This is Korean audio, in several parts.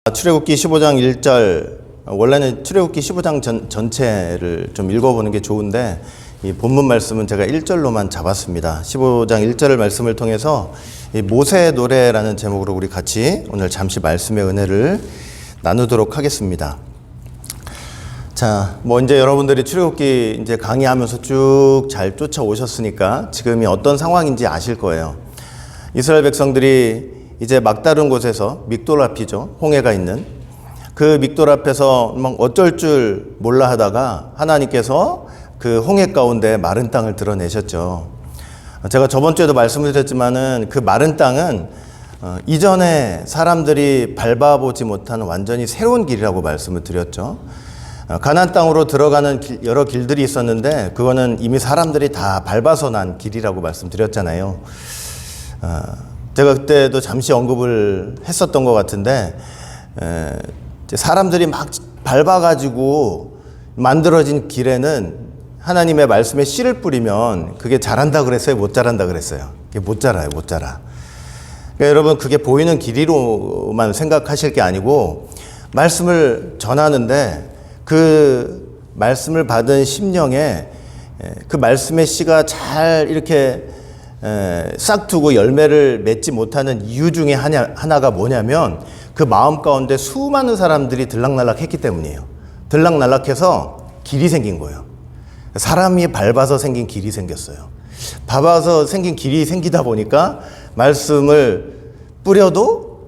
출애굽기 15장 1절, 원래는 출애굽기 15장 전체를 좀 읽어보는 게 좋은데 이 본문 말씀은 제가 1절로만 잡았습니다. 15장 1절 말씀을 통해서 이 모세의 노래라는 제목으로 우리 같이 오늘 잠시 말씀의 은혜를 나누도록 하겠습니다. 자, 이제 여러분들이 출애굽기 이제 강의하면서 쭉 잘 쫓아오셨으니까 지금이 어떤 상황인지 아실 거예요. 이스라엘 백성들이 이제 막다른 곳에서 믹돌 앞이죠. 홍해가 있는 그 믹돌 앞에서 막 어쩔 줄 몰라 하다가 하나님께서 그 홍해 가운데 마른 땅을 드러내셨죠. 제가 저번 주에도 말씀을 드렸지만은 그 마른 땅은 이전에 사람들이 밟아보지 못한 완전히 새로운 길이라고 말씀을 드렸죠. 가나안 땅으로 들어가는 여러 길들이 있었는데 그거는 이미 사람들이 다 밟아서 난 길이라고 말씀드렸잖아요. 제가 그때도 잠시 언급을 했었던 것 같은데 사람들이 막 밟아가지고 만들어진 길에는 하나님의 말씀에 씨를 뿌리면 그게 자란다 그랬어요? 못 자란다 그랬어요? 그게 못 자라요. 못 자라. 그러니까 여러분 그게 보이는 길이로만 생각하실 게 아니고 말씀을 전하는데 그 말씀을 받은 심령에 그 말씀의 씨가 잘 이렇게 싹두고 열매를 맺지 못하는 이유 중에 하나가 뭐냐면 그 마음 가운데 수많은 사람들이 들락날락했기 때문이에요. 들락날락해서 길이 생긴 거예요. 사람이 밟아서 생긴 길이 생겼어요. 밟아서 생긴 길이 생기다 보니까 말씀을 뿌려도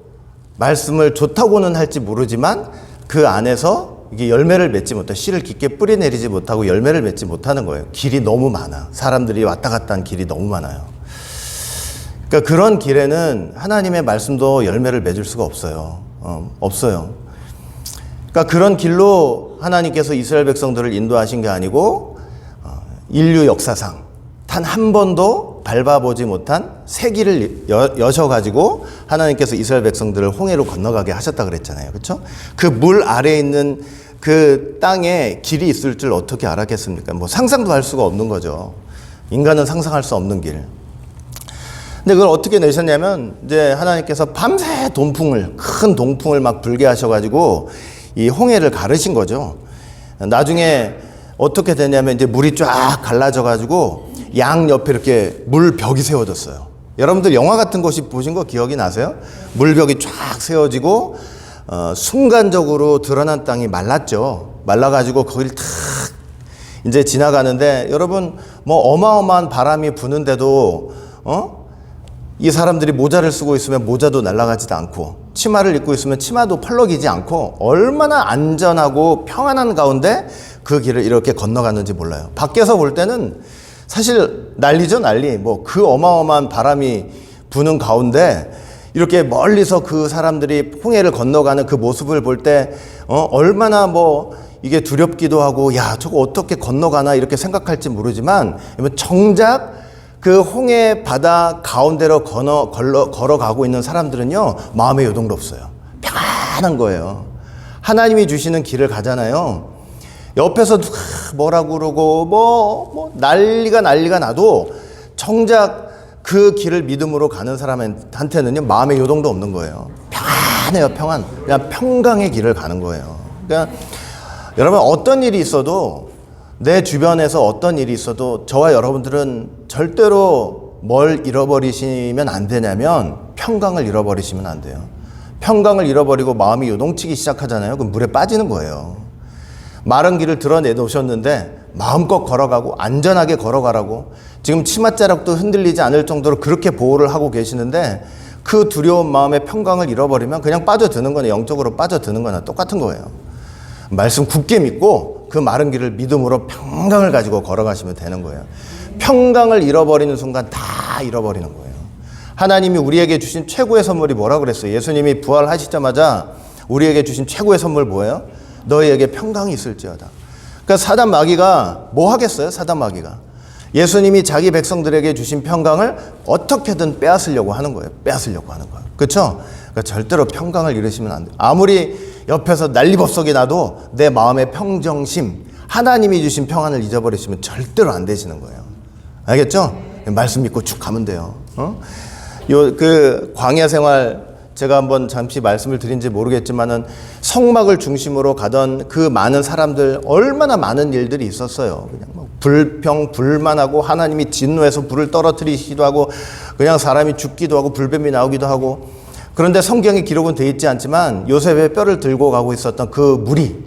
말씀을 좋다고는 할지 모르지만 그 안에서 이게 열매를 맺지 못하고 씨를 깊게 뿌리내리지 못하고 열매를 맺지 못하는 거예요. 길이 너무 많아. 사람들이 왔다 갔다 한 길이 너무 많아요. 그러니까 그런 길에는 하나님의 말씀도 열매를 맺을 수가 없어요. 없어요. 그러니까 그런 길로 하나님께서 이스라엘 백성들을 인도하신 게 아니고 인류 역사상 단 한 번도 밟아보지 못한 새 길을 여셔가지고 하나님께서 이스라엘 백성들을 홍해로 건너가게 하셨다 그랬잖아요. 그렇죠? 그 물 아래에 있는 그 땅에 길이 있을 줄 어떻게 알았겠습니까? 상상도 할 수가 없는 거죠. 인간은 상상할 수 없는 길. 근데 그걸 어떻게 내셨냐면 이제 하나님께서 밤새 큰 동풍을 막 불게 하셔가지고 이 홍해를 가르신 거죠. 나중에 어떻게 되냐면 이제 물이 쫙 갈라져가지고 양 옆에 이렇게 물벽이 세워졌어요. 여러분들 영화 같은 것이 보신 거 기억이 나세요? 물벽이 쫙 세워지고 순간적으로 드러난 땅이 말랐죠. 말라가지고 거기를 탁 이제 지나가는데 여러분 어마어마한 바람이 부는데도 이 사람들이 모자를 쓰고 있으면 모자도 날아가지도 않고 치마를 입고 있으면 치마도 펄럭이지 않고 얼마나 안전하고 평안한 가운데 그 길을 이렇게 건너갔는지 몰라요. 밖에서 볼 때는 사실 난리죠, 난리. 그 어마어마한 바람이 부는 가운데 이렇게 멀리서 그 사람들이 홍해를 건너가는 그 모습을 볼 때 얼마나 이게 두렵기도 하고 야 저거 어떻게 건너가나 이렇게 생각할지 모르지만 정작 그 홍해 바다 가운데로 걸어가고 있는 사람들은요 마음의 요동도 없어요. 평안한 거예요. 하나님이 주시는 길을 가잖아요. 옆에서 뭐라고 그러고 난리가 나도 정작 그 길을 믿음으로 가는 사람한테는요 마음의 요동도 없는 거예요. 평안해요. 평안. 그냥 평강의 길을 가는 거예요. 그러니까 여러분 어떤 일이 있어도 내 주변에서 어떤 일이 있어도 저와 여러분들은 절대로 뭘 잃어버리시면 안 되냐면 평강을 잃어버리시면 안 돼요. 평강을 잃어버리고 마음이 요동치기 시작하잖아요. 그럼 물에 빠지는 거예요. 마른 길을 드러내놓으셨는데 마음껏 걸어가고 안전하게 걸어가라고 지금 치맛자락도 흔들리지 않을 정도로 그렇게 보호를 하고 계시는데 그 두려운 마음의 평강을 잃어버리면 그냥 빠져드는 거나 영적으로 빠져드는 거나 똑같은 거예요. 말씀 굳게 믿고 그 마른 길을 믿음으로 평강을 가지고 걸어가시면 되는 거예요. 평강을 잃어버리는 순간 다 잃어버리는 거예요. 하나님이 우리에게 주신 최고의 선물이 뭐라고 그랬어요? 예수님이 부활하시자마자 우리에게 주신 최고의 선물 뭐예요? 너희에게 평강이 있을지어다. 그러니까 사단 마귀가 뭐 하겠어요? 사단 마귀가 예수님이 자기 백성들에게 주신 평강을 어떻게든 빼앗으려고 하는 거예요. 그렇죠? 그러니까 절대로 평강을 잃으시면 안 돼요. 아무리 옆에서 난리법석이 나도 내 마음의 평정심, 하나님이 주신 평안을 잊어버리시면 절대로 안 되시는 거예요. 알겠죠? 말씀 믿고 쭉 가면 돼요. 그 광야 생활 제가 한번 잠시 말씀을 드린지 모르겠지만은 성막을 중심으로 가던 그 많은 사람들 얼마나 많은 일들이 있었어요. 그냥 뭐 불평불만하고 하나님이 진노해서 불을 떨어뜨리시기도 하고 그냥 사람이 죽기도 하고 불뱀이 나오기도 하고. 그런데 성경에 기록은 되어 있지 않지만 요셉의 뼈를 들고 가고 있었던 그 무리,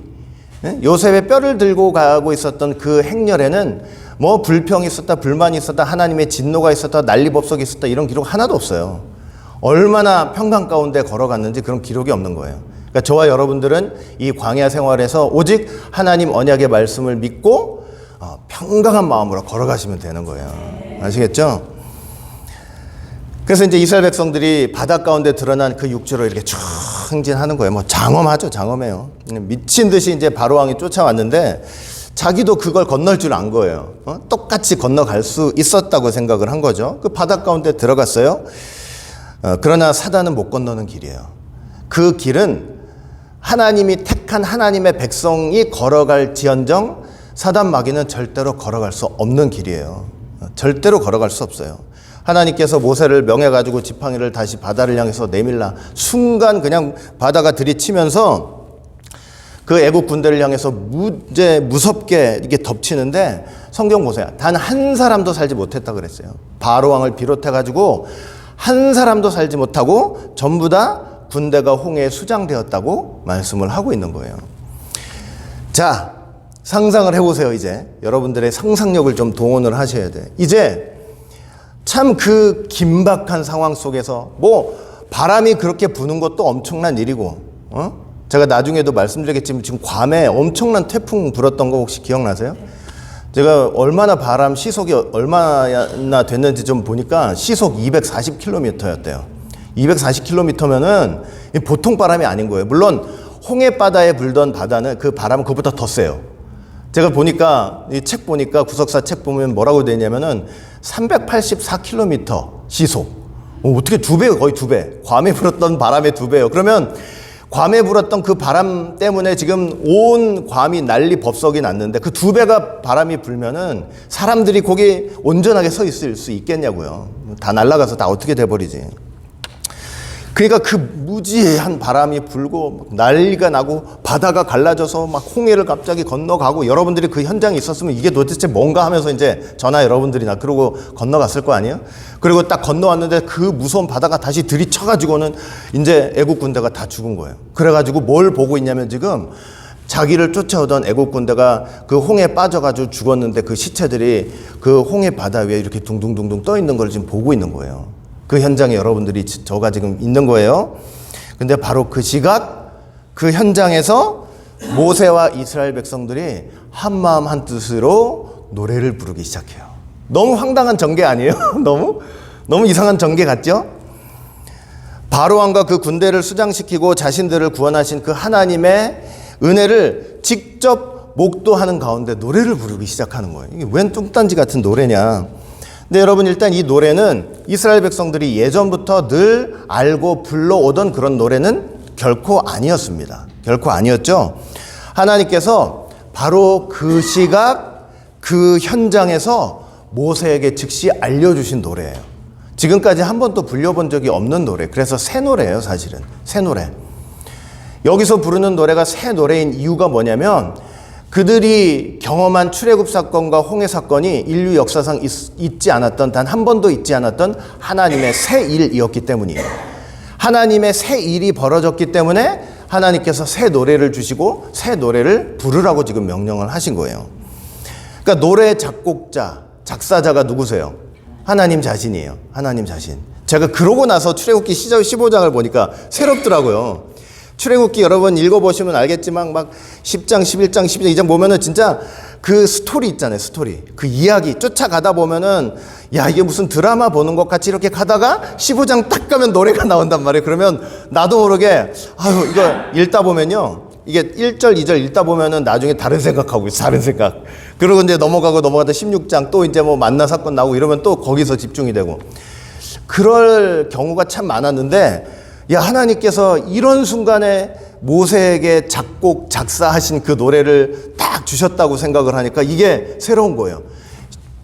요셉의 뼈를 들고 가고 있었던 그 행렬에는 뭐 불평이 있었다, 불만이 있었다, 하나님의 진노가 있었다, 난리법석이 있었다 이런 기록 하나도 없어요. 얼마나 평강 가운데 걸어갔는지 그런 기록이 없는 거예요. 그러니까 저와 여러분들은 이 광야 생활에서 오직 하나님 언약의 말씀을 믿고 평강한 마음으로 걸어가시면 되는 거예요. 아시겠죠? 그래서 이제 이스라엘 백성들이 바다 가운데 드러난 그 육지로 이렇게 쭉 행진하는 거예요. 뭐 장엄하죠, 장엄해요. 미친 듯이 이제 바로 왕이 쫓아왔는데 자기도 그걸 건널 줄 안 거예요. 똑같이 건너갈 수 있었다고 생각을 한 거죠. 그 바다 가운데 들어갔어요. 그러나 사단은 못 건너는 길이에요. 그 길은 하나님이 택한 하나님의 백성이 걸어갈지언정 사단 마귀는 절대로 걸어갈 수 없는 길이에요. 절대로 걸어갈 수 없어요. 하나님께서 모세를 명해가지고 지팡이를 다시 바다를 향해서 내밀라 순간 그냥 바다가 들이치면서 그 애국 군대를 향해서 무섭게 이렇게 덮치는데 성경 보세요. 단 한 사람도 살지 못했다 그랬어요. 바로 왕을 비롯해가지고 한 사람도 살지 못하고 전부 다 군대가 홍해에 수장되었다고 말씀을 하고 있는 거예요. 자, 상상을 해보세요. 이제 여러분들의 상상력을 좀 동원을 하셔야 돼. 이제 참 그 긴박한 상황 속에서 뭐 바람이 그렇게 부는 것도 엄청난 일이고, 제가 나중에도 말씀드리겠지만 지금 괌에 엄청난 태풍 불었던 거 혹시 기억나세요? 제가 얼마나 바람 시속이 얼마나 됐는지 좀 보니까 시속 240km였대요. 240km면은 보통 바람이 아닌 거예요. 물론 홍해 바다에 불던 바다는 그 바람은 그보다 더 세요. 제가 보니까 이 책 보니까 구석사 책 보면 뭐라고 되어 있냐면은 384km 시속. 어떻게 두 배요? 거의 두 배. 괌에 불었던 바람의 두 배요. 그러면 괌에 불었던 그 바람 때문에 지금 온 괌이 난리 법석이 났는데 그 두 배가 바람이 불면은 사람들이 거기 온전하게 서 있을 수 있겠냐고요. 다 날아가서 다 어떻게 돼버리지. 그러니까 그 무지한 바람이 불고 난리가 나고 바다가 갈라져서 막 홍해를 갑자기 건너가고 여러분들이 그 현장에 있었으면 이게 도대체 뭔가 하면서 이제 저나 여러분들이나 그러고 건너갔을 거 아니에요? 그리고 딱 건너왔는데 그 무서운 바다가 다시 들이쳐가지고는 이제 애국 군대가 다 죽은 거예요. 그래가지고 뭘 보고 있냐면 지금 자기를 쫓아오던 애국 군대가 그 홍해에 빠져가지고 죽었는데 그 시체들이 그 홍해 바다 위에 이렇게 둥둥둥둥 떠 있는 걸 지금 보고 있는 거예요. 그 현장에 여러분들이 저가 지금 있는 거예요. 근데 바로 그 시각 그 현장에서 모세와 이스라엘 백성들이 한마음 한뜻으로 노래를 부르기 시작해요. 너무 황당한 전개 아니에요? 너무 이상한 전개 같죠? 바로왕과 그 군대를 수장시키고 자신들을 구원하신 그 하나님의 은혜를 직접 목도하는 가운데 노래를 부르기 시작하는 거예요. 이게 웬 뚱딴지 같은 노래냐. 근데 여러분 일단 이 노래는 이스라엘 백성들이 예전부터 늘 알고 불러오던 그런 노래는 결코 아니었습니다. 결코 아니었죠. 하나님께서 바로 그 시각 그 현장에서 모세에게 즉시 알려주신 노래예요. 지금까지 한 번도 불려본 적이 없는 노래. 그래서 새 노래예요. 사실은 새 노래. 여기서 부르는 노래가 새 노래인 이유가 뭐냐면 그들이 경험한 출애굽 사건과 홍해 사건이 인류 역사상 있지 않았던 단 한 번도 있지 않았던 하나님의 새 일이었기 때문이에요. 하나님의 새 일이 벌어졌기 때문에 하나님께서 새 노래를 주시고 새 노래를 부르라고 지금 명령을 하신 거예요. 그러니까 노래 작곡자, 작사자가 누구세요? 하나님 자신이에요. 하나님 자신. 제가 그러고 나서 출애굽기 15장을 보니까 새롭더라고요. 출애굽기 여러분 읽어보시면 알겠지만 막 10장, 11장, 12장 2장 보면은 진짜 그 스토리 있잖아요. 스토리. 그 이야기 쫓아가다 보면은 야 이게 무슨 드라마 보는 것 같이 이렇게 가다가 15장 딱 가면 노래가 나온단 말이에요. 그러면 나도 모르게 아유 이거 읽다 보면요. 이게 1절, 2절 읽다 보면은 나중에 다른 생각하고 있어. 다른 생각. 그리고 이제 넘어가다 16장 또 이제 뭐 만나 사건 나오고 이러면 또 거기서 집중이 되고 그럴 경우가 참 많았는데 야, 하나님께서 이런 순간에 모세에게 작곡, 작사하신 그 노래를 딱 주셨다고 생각을 하니까 이게 새로운 거예요.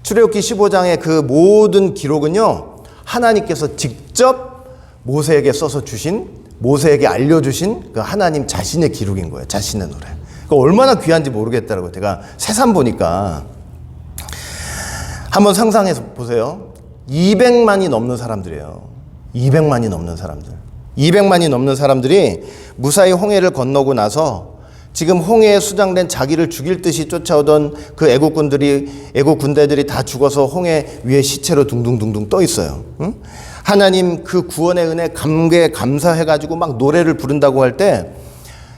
출애굽기 15장의 그 모든 기록은요, 하나님께서 직접 모세에게 써서 주신, 모세에게 알려주신 그 하나님 자신의 기록인 거예요. 자신의 노래. 그러니까 얼마나 귀한지 모르겠더라고요. 제가 새삼 보니까. 한번 상상해서 보세요. 200만이 넘는 사람들이에요. 200만이 넘는 사람들. 200만이 넘는 사람들이 무사히 홍해를 건너고 나서 지금 홍해에 수장된 자기를 죽일 듯이 쫓아오던 그 애국 군대들이 다 죽어서 홍해 위에 시체로 둥둥둥둥 떠 있어요. 응? 하나님 그 구원의 은혜 감사해가지고 막 노래를 부른다고 할 때,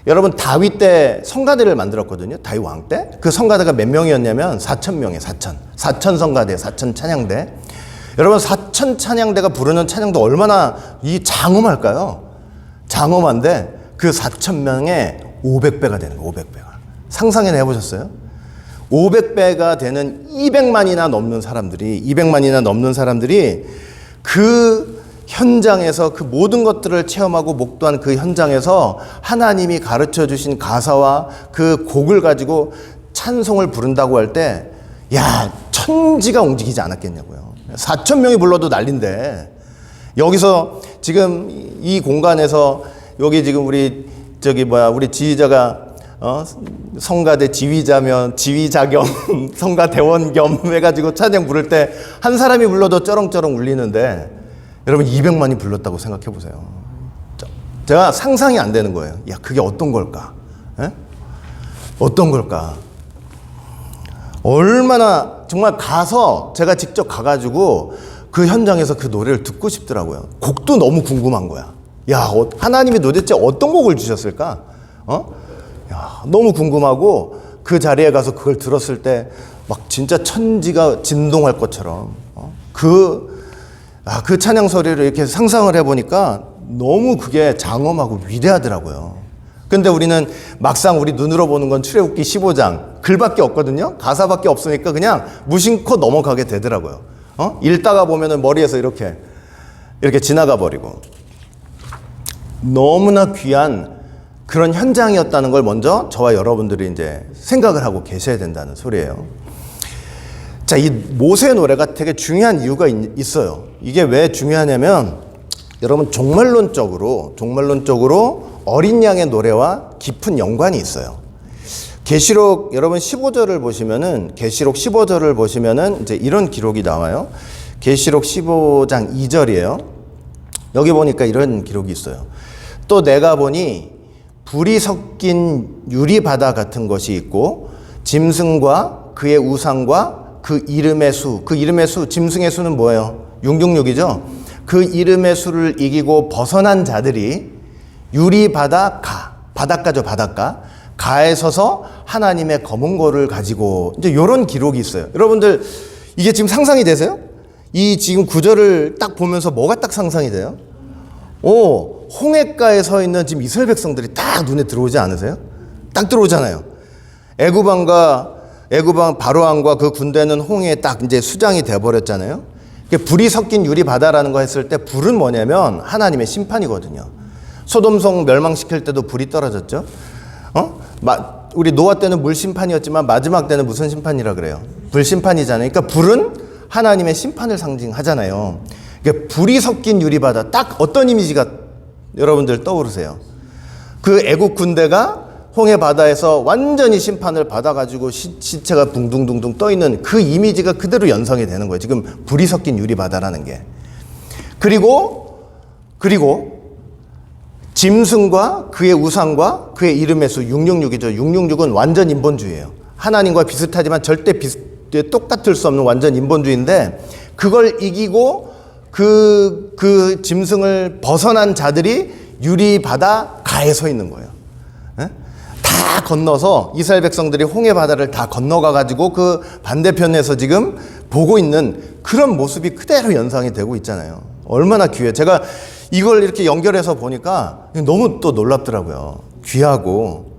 여러분 다윗 때 성가대를 만들었거든요. 다윗 왕 때. 그 성가대가 몇 명이었냐면 4,000명이에요. 4,000 성가대, 4,000 찬양대. 여러분 4,000 찬양대가 부르는 찬양도 얼마나 이 장엄할까요? 장엄한데 그 4,000명의 500배가 되는 거예요. 500배가. 상상이나 해보셨어요? 500배가 되는 200만이나 넘는 사람들이 그 현장에서 그 모든 것들을 체험하고 목도한 그 현장에서 하나님이 가르쳐 주신 가사와 그 곡을 가지고 찬송을 부른다고 할 때, 야, 천지가 움직이지 않았겠냐고요. 4,000명이 불러도 난린데, 여기서 지금 이 공간에서 여기 지금 우리 지휘자가 성가대 지휘자면 지휘자 겸 성가대원 겸 해가지고 찬양 부를 때 한 사람이 불러도 쩌렁쩌렁 울리는데, 여러분 200만이 불렀다고 생각해 보세요. 제가 상상이 안 되는 거예요. 야, 그게 어떤 걸까? 에? 어떤 걸까? 얼마나 정말 가서 제가 직접 가가지고 그 현장에서 그 노래를 듣고 싶더라고요. 곡도 너무 궁금한 거야. 야, 하나님이 도대체 어떤 곡을 주셨을까? 야, 너무 궁금하고 그 자리에 가서 그걸 들었을 때 막 진짜 천지가 진동할 것처럼 그 찬양 소리를 이렇게 상상을 해보니까 너무 그게 장엄하고 위대하더라고요. 근데 우리는 막상 우리 눈으로 보는 건 출애굽기 15장 글밖에 없거든요. 가사밖에 없으니까 그냥 무심코 넘어가게 되더라고요. 읽다가 보면은 머리에서 이렇게 지나가 버리고. 너무나 귀한 그런 현장이었다는 걸 먼저 저와 여러분들이 이제 생각을 하고 계셔야 된다는 소리예요. 자, 이 모세 노래가 되게 중요한 이유가 있어요. 이게 왜 중요하냐면, 여러분 종말론적으로 어린 양의 노래와 깊은 연관이 있어요. 계시록 여러분 15절을 보시면은, 계시록 15절을 보시면은 이제 이런 기록이 나와요. 계시록 15장 2절이에요. 여기 보니까 이런 기록이 있어요. 또 내가 보니 불이 섞인 유리바다 같은 것이 있고, 짐승과 그의 우상과 그 이름의 수, 짐승의 수는 뭐예요? 666이죠? 그 이름의 수를 이기고 벗어난 자들이 바닷가죠, 바닷가. 가에 서서 하나님의 검은 고를 가지고, 이제 이런 기록이 있어요. 여러분들, 이게 지금 상상이 되세요? 이 지금 구절을 딱 보면서 뭐가 딱 상상이 돼요? 홍해가에 서 있는 지금 이스라엘 백성들이 딱 눈에 들어오지 않으세요? 딱 들어오잖아요. 애굽왕 바로왕과 그 군대는 홍해에 딱 이제 수장이 돼버렸잖아요. 불이 섞인 유리 바다라는 거 했을 때, 불은 뭐냐면 하나님의 심판이거든요. 소돔성 멸망시킬 때도 불이 떨어졌죠. 우리 노아 때는 물 심판이었지만 마지막 때는 무슨 심판이라 그래요? 불 심판이잖아요. 그러니까 불은 하나님의 심판을 상징하잖아요. 그러니까 불이 섞인 유리 바다, 딱 어떤 이미지가 여러분들 떠오르세요? 그 애국 군대가 홍해 바다에서 완전히 심판을 받아가지고 시체가 둥둥둥둥 떠있는 그 이미지가 그대로 연상이 되는 거예요. 지금 불이 섞인 유리 바다라는 게. 그리고 짐승과 그의 우상과 그의 이름의 수, 666이죠. 666은 완전 인본주의예요. 하나님과 비슷하지만 절대 똑같을 수 없는 완전 인본주의인데, 그걸 이기고 그 짐승을 벗어난 자들이 유리 바다 가에 서 있는 거예요. 다 건너서 이스라엘 백성들이 홍해 바다를 다 건너가 가지고 그 반대편에서 지금 보고 있는 그런 모습이 그대로 연상이 되고 있잖아요. 얼마나 귀해요. 제가 이걸 이렇게 연결해서 보니까 너무 또 놀랍더라고요. 귀하고.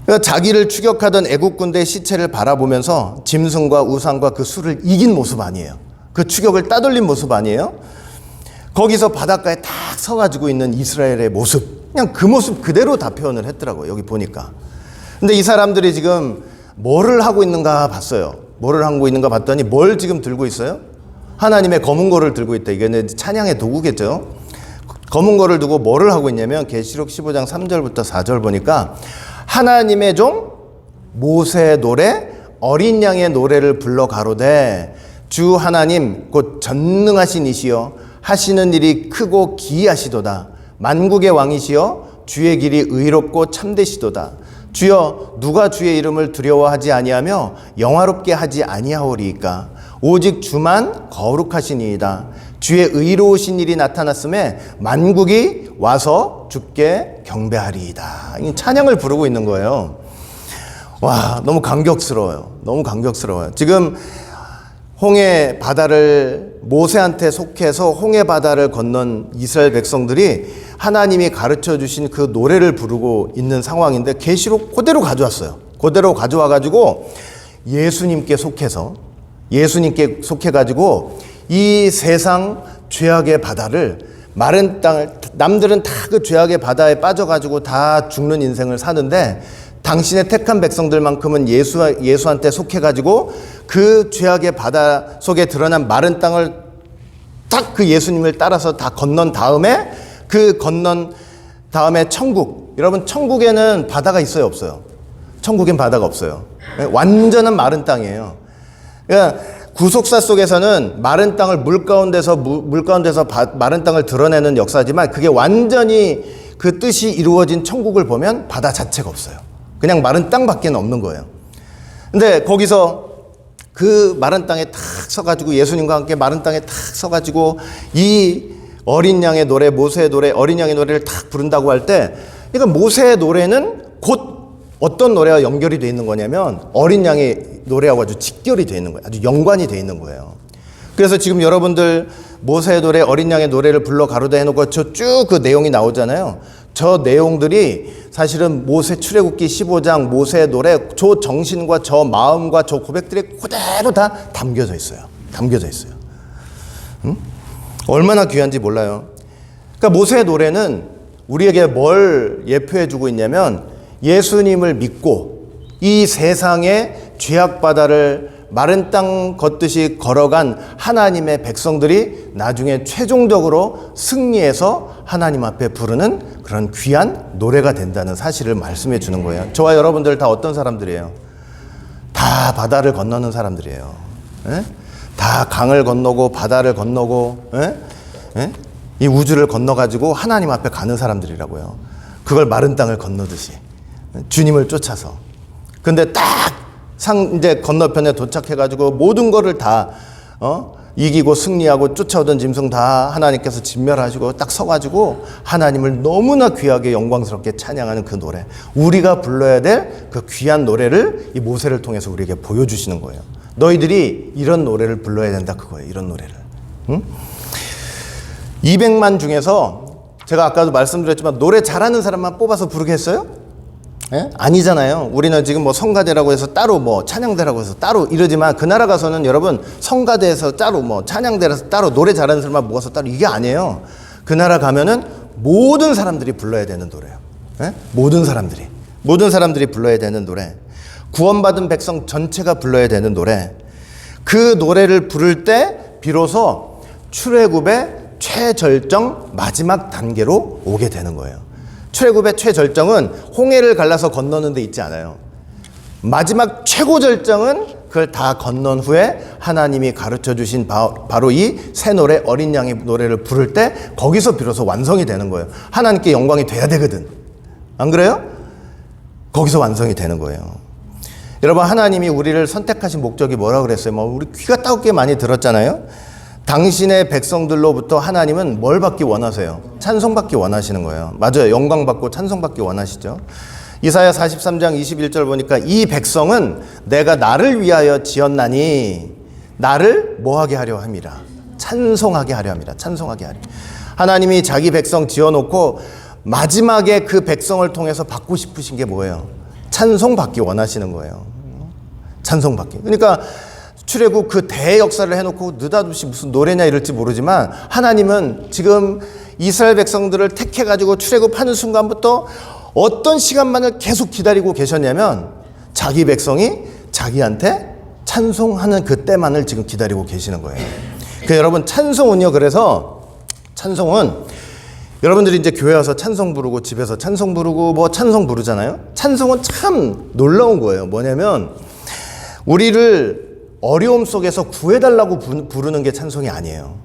그러니까 자기를 추격하던 애국 군대의 시체를 바라보면서 짐승과 우상과 그 수를 이긴 모습 아니에요. 그 추격을 따돌린 모습 아니에요. 거기서 바닷가에 딱 서가지고 있는 이스라엘의 모습, 그냥 그 모습 그대로 다 표현을 했더라고요. 여기 보니까. 근데 이 사람들이 지금 뭐를 하고 있는가 봤어요. 뭐를 하고 있는가 봤더니 뭘 지금 들고 있어요? 하나님의 검은 고를 들고 있다. 이게 찬양의 도구겠죠. 검은 고를 두고 뭐를 하고 있냐면 계시록 15장 3절부터 4절 보니까 하나님의 종 모세의 노래 어린 양의 노래를 불러 가로되 주 하나님 곧 전능하신 이시여 하시는 일이 크고 기이하시도다. 만국의 왕이시여 주의 길이 의롭고 참되시도다. 주여 누가 주의 이름을 두려워하지 아니하며 영화롭게 하지 아니하오리이까. 오직 주만 거룩하시니이다. 주의 의로우신 일이 나타났음에 만국이 와서 주께 경배하리이다. 이 찬양을 부르고 있는 거예요. 와, 너무 감격스러워요. 너무 감격스러워요. 지금 홍해 바다를 모세한테 속해서 홍해 바다를 건넌 이스라엘 백성들이 하나님이 가르쳐 주신 그 노래를 부르고 있는 상황인데 계시록 그대로 가져왔어요. 그대로 가져와 가지고 예수님께 속해 가지고 이 세상 죄악의 바다를 마른 땅을 남들은 다 그 죄악의 바다에 빠져 가지고 다 죽는 인생을 사는데 당신의 택한 백성들만큼은 예수한테 속해 가지고 그 죄악의 바다 속에 드러난 마른 땅을 딱 그 예수님을 따라서 다 건넌 다음에 그 건넌 다음에 천국. 여러분 천국에는 바다가 있어요, 없어요? 천국엔 바다가 없어요. 완전한 마른 땅이에요. 그러니까 구속사 속에서는 마른 땅을 물 가운데서 마른 땅을 드러내는 역사지만 그게 완전히 그 뜻이 이루어진 천국을 보면 바다 자체가 없어요. 그냥 마른 땅밖에 없는 거예요. 근데 거기서 그 마른 땅에 탁 서가지고 예수님과 함께 마른 땅에 탁 서가지고 이 어린 양의 노래, 모세의 노래, 어린 양의 노래를 탁 부른다고 할 때, 그러니까 모세의 노래는 곧 어떤 노래와 연결이 되어 있는 거냐면 어린 양의 노래하고 아주 직결이 되어 있는 거예요. 아주 연관이 되어 있는 거예요. 그래서 지금 여러분들 모세의 노래, 어린 양의 노래를 불러 가로되 해놓고 저 쭉 그 내용이 나오잖아요. 저 내용들이 사실은 모세 출애굽기 15장 모세의 노래 저 정신과 저 마음과 저 고백들이 그대로 다 담겨져 있어요. 담겨져 있어요. 얼마나 귀한지 몰라요. 그러니까 모세의 노래는 우리에게 뭘 예표해 주고 있냐면 예수님을 믿고 이 세상의 죄악 바다를 마른 땅 걷듯이 걸어간 하나님의 백성들이 나중에 최종적으로 승리해서 하나님 앞에 부르는 그런 귀한 노래가 된다는 사실을 말씀해 주는 거예요. 저와 여러분들 다 어떤 사람들이에요? 다 바다를 건너는 사람들이에요. 에? 다 강을 건너고 바다를 건너고 이 우주를 건너가지고 하나님 앞에 가는 사람들이라고요. 그걸 마른 땅을 건너듯이 주님을 쫓아서. 근데 딱 이제 건너편에 도착해가지고 모든 거를 다 이기고 승리하고 쫓아오던 짐승 다 하나님께서 진멸하시고 딱 서가지고 하나님을 너무나 귀하게 영광스럽게 찬양하는 그 노래, 우리가 불러야 될 그 귀한 노래를 이 모세를 통해서 우리에게 보여주시는 거예요. 너희들이 이런 노래를 불러야 된다, 그거예요. 이런 노래를. 200만 중에서 제가 아까도 말씀드렸지만 노래 잘하는 사람만 뽑아서 부르겠어요? 예? 아니잖아요. 우리는 지금 뭐 성가대라고 해서 따로 뭐 찬양대라고 해서 따로 이러지만 그 나라 가서는 여러분 성가대에서 따로 뭐 찬양대라서 따로 노래 잘하는 사람만 모아서 따로 이게 아니에요. 그 나라 가면은 모든 사람들이 불러야 되는 노래예요. 예? 모든 사람들이 불러야 되는 노래. 구원받은 백성 전체가 불러야 되는 노래. 그 노래를 부를 때 비로소 출애굽의 최절정 마지막 단계로 오게 되는 거예요. 출애굽의 최절정은 홍해를 갈라서 건너는 데 있지 않아요. 마지막 최고절정은 그걸 다 건넌 후에 하나님이 가르쳐 주신 바로 이 새 노래, 어린 양의 노래를 부를 때 거기서 비로소 완성이 되는 거예요. 하나님께 영광이 돼야 되거든. 안 그래요? 거기서 완성이 되는 거예요. 여러분, 하나님이 우리를 선택하신 목적이 뭐라고 그랬어요? 뭐 우리 귀가 따갑게 많이 들었잖아요. 당신의 백성들로부터 하나님은 뭘 받기 원하세요? 찬송받기 원하시는 거예요. 맞아요. 영광받고 찬송받기 원하시죠. 이사야 43장 21절 보니까 이 백성은 내가 나를 위하여 지었나니 나를 뭐하게 하려 함이라. 찬송하게 하려 함이라. 찬송하게 하려. 하나님이 자기 백성 지어놓고 마지막에 그 백성을 통해서 받고 싶으신 게 뭐예요? 찬송받기 원하시는 거예요. 찬송받기. 그러니까 출애굽 그 대역사를 해놓고 느닷없이 무슨 노래냐 이럴지 모르지만 하나님은 지금 이스라엘 백성들을 택해가지고 출애굽하는 순간부터 어떤 시간만을 계속 기다리고 계셨냐면 자기 백성이 자기한테 찬송하는 그 때만을 지금 기다리고 계시는 거예요. 여러분 찬송은요. 그래서 찬송은 여러분들이 이제 교회 와서 찬송 부르고 집에서 찬송 부르고 뭐 찬송 부르잖아요. 찬송은 참 놀라운 거예요. 뭐냐면 우리를 어려움 속에서 구해달라고 부르는 게 찬송이 아니에요.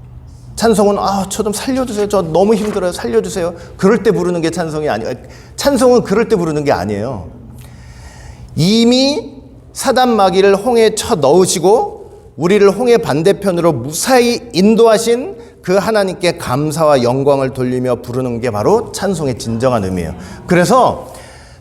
찬송은 저 좀 살려주세요. 저 너무 힘들어요. 살려주세요. 그럴 때 부르는 게 찬송이 아니에요. 찬송은 그럴 때 부르는 게 아니에요. 이미 사단 마귀를 홍해에 쳐 넣으시고 우리를 홍해 반대편으로 무사히 인도하신 그 하나님께 감사와 영광을 돌리며 부르는 게 바로 찬송의 진정한 의미예요. 그래서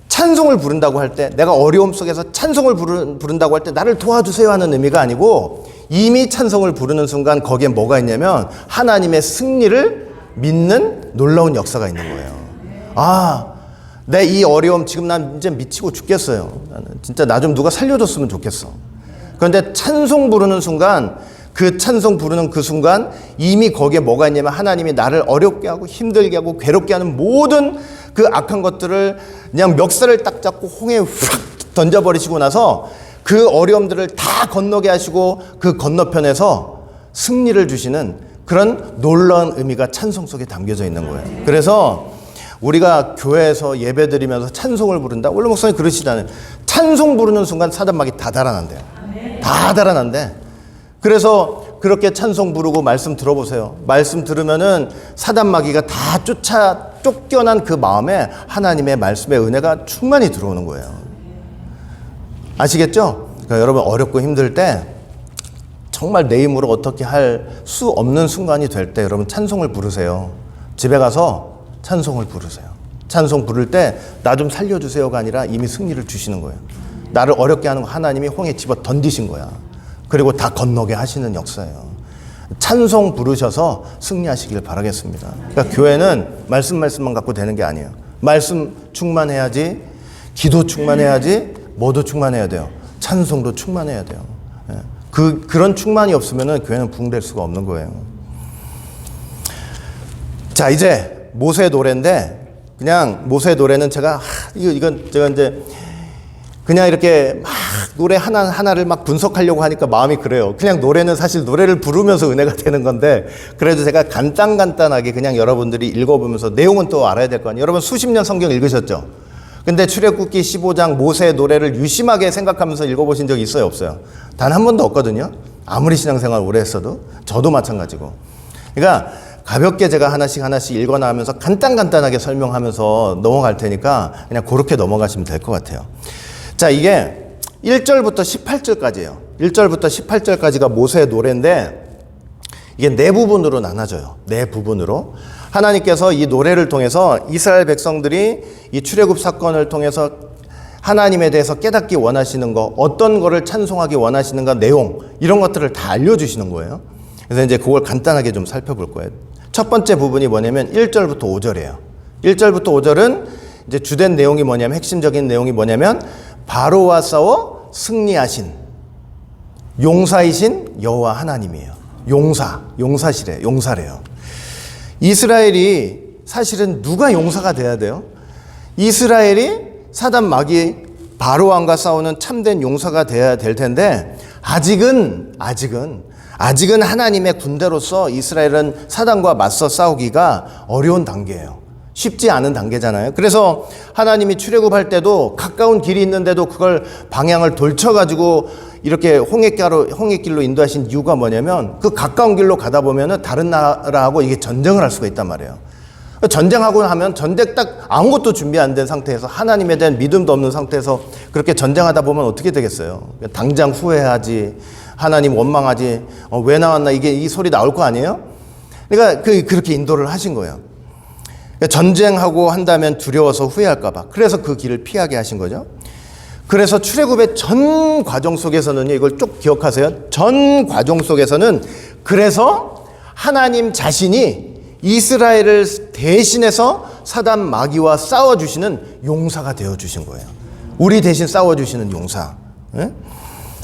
찬송을 부른다고 할 때, 내가 어려움 속에서 찬송을 부른다고 할 때 나를 도와주세요 하는 의미가 아니고, 이미 찬송을 부르는 순간 거기에 뭐가 있냐면 하나님의 승리를 믿는 놀라운 역사가 있는 거예요. 내 이 어려움 지금 난 이제 미치고 죽겠어요. 나는 진짜 나 좀 누가 살려줬으면 좋겠어. 그런데 찬송 부르는 순간, 그 찬송 부르는 그 순간 이미 거기에 뭐가 있냐면 하나님이 나를 어렵게 하고 힘들게 하고 괴롭게 하는 모든 그 악한 것들을 그냥 멱살을 딱 잡고 홍해에 휙 던져버리시고 나서 그 어려움들을 다 건너게 하시고 그 건너편에서 승리를 주시는 그런 놀라운 의미가 찬송 속에 담겨져 있는 거예요. 그래서 우리가 교회에서 예배드리면서 찬송을 부른다. 원래 목사님 그러시잖아요. 찬송 부르는 순간 사단 마귀 다 달아난대요. 다 달아난대. 그래서 그렇게 찬송 부르고 말씀 들어보세요. 말씀 들으면은 사단 마귀가 다 쫓겨난 그 마음에 하나님의 말씀의 은혜가 충만히 들어오는 거예요. 아시겠죠? 그러니까 여러분 어렵고 힘들 때 정말 내 힘으로 어떻게 할 수 없는 순간이 될 때 여러분 찬송을 부르세요. 집에 가서 찬송을 부르세요. 찬송 부를 때 나 좀 살려주세요가 아니라 이미 승리를 주시는 거예요. 나를 어렵게 하는 거 하나님이 홍에 집어 던지신 거야. 그리고 다 건너게 하시는 역사예요. 찬송 부르셔서 승리하시길 바라겠습니다. 그러니까 교회는 말씀만 갖고 되는 게 아니에요. 말씀 충만해야지, 기도 충만해야지, 뭐도 충만해야 돼요. 찬송도 충만해야 돼요. 그런 충만이 없으면 교회는 부흥될 수가 없는 거예요. 자, 이제 모세의 노래인데, 그냥 모세의 노래는 제가 이제 그냥 이렇게 막 노래 하나를 막 분석하려고 하니까 마음이 그래요. 그냥 노래는 사실 노래를 부르면서 은혜가 되는 건데, 그래도 제가 간단하게 그냥 여러분들이 읽어보면서 내용은 또 알아야 될 거 아니에요. 여러분 수십 년 성경 읽으셨죠? 근데 출애굽기 15장 모세의 노래를 유심하게 생각하면서 읽어보신 적 있어요, 없어요? 단 한 번도 없거든요. 아무리 신앙생활 오래 했어도. 저도 마찬가지고. 그러니까 가볍게 제가 하나씩 읽어나가면서 간단하게 설명하면서 넘어갈 테니까 그냥 그렇게 넘어가시면 될 것 같아요. 자, 이게 1절부터 18절까지예요. 1절부터 18절까지가 모세의 노래인데 이게 네 부분으로 나눠져요. 네 부분으로. 하나님께서 이 노래를 통해서 이스라엘 백성들이 이 출애굽 사건을 통해서 하나님에 대해서 깨닫기 원하시는 거, 어떤 거를 찬송하기 원하시는가, 내용, 이런 것들을 다 알려주시는 거예요. 그래서 이제 그걸 간단하게 좀 살펴볼 거예요. 첫 번째 부분이 뭐냐면 1절부터 5절이에요. 1절부터 5절은 이제 주된 내용이 뭐냐면, 핵심적인 내용이 뭐냐면 바로와 싸워 승리하신 용사이신 여호와 하나님이에요. 용사래요. 이스라엘이 사실은 누가 용사가 돼야 돼요? 이스라엘이 사단 마귀 바로왕과 싸우는 참된 용사가 돼야 될 텐데 아직은 하나님의 군대로서 이스라엘은 사단과 맞서 싸우기가 어려운 단계예요. 쉽지 않은 단계잖아요. 그래서 하나님이 출애굽할 때도 가까운 길이 있는데도 그걸 방향을 돌쳐가지고 이렇게 홍해길로 인도하신 이유가 뭐냐면 그 가까운 길로 가다 보면은 다른 나라하고 이게 전쟁을 할 수가 있단 말이에요. 전쟁하고 하면 전쟁 딱 아무것도 준비 안 된 상태에서 하나님에 대한 믿음도 없는 상태에서 그렇게 전쟁하다 보면 어떻게 되겠어요? 당장 후회하지, 하나님 원망하지, 왜 나왔나 이 소리 나올 거 아니에요? 그러니까 그렇게 인도를 하신 거예요. 전쟁하고 한다면 두려워서 후회할까 봐. 그래서 그 길을 피하게 하신 거죠. 그래서 출애굽의 전 과정 속에서는요, 이걸 쭉 기억하세요. 전 과정 속에서는 그래서 하나님 자신이 이스라엘을 대신해서 사단 마귀와 싸워주시는 용사가 되어주신 거예요. 우리 대신 싸워주시는 용사. 네?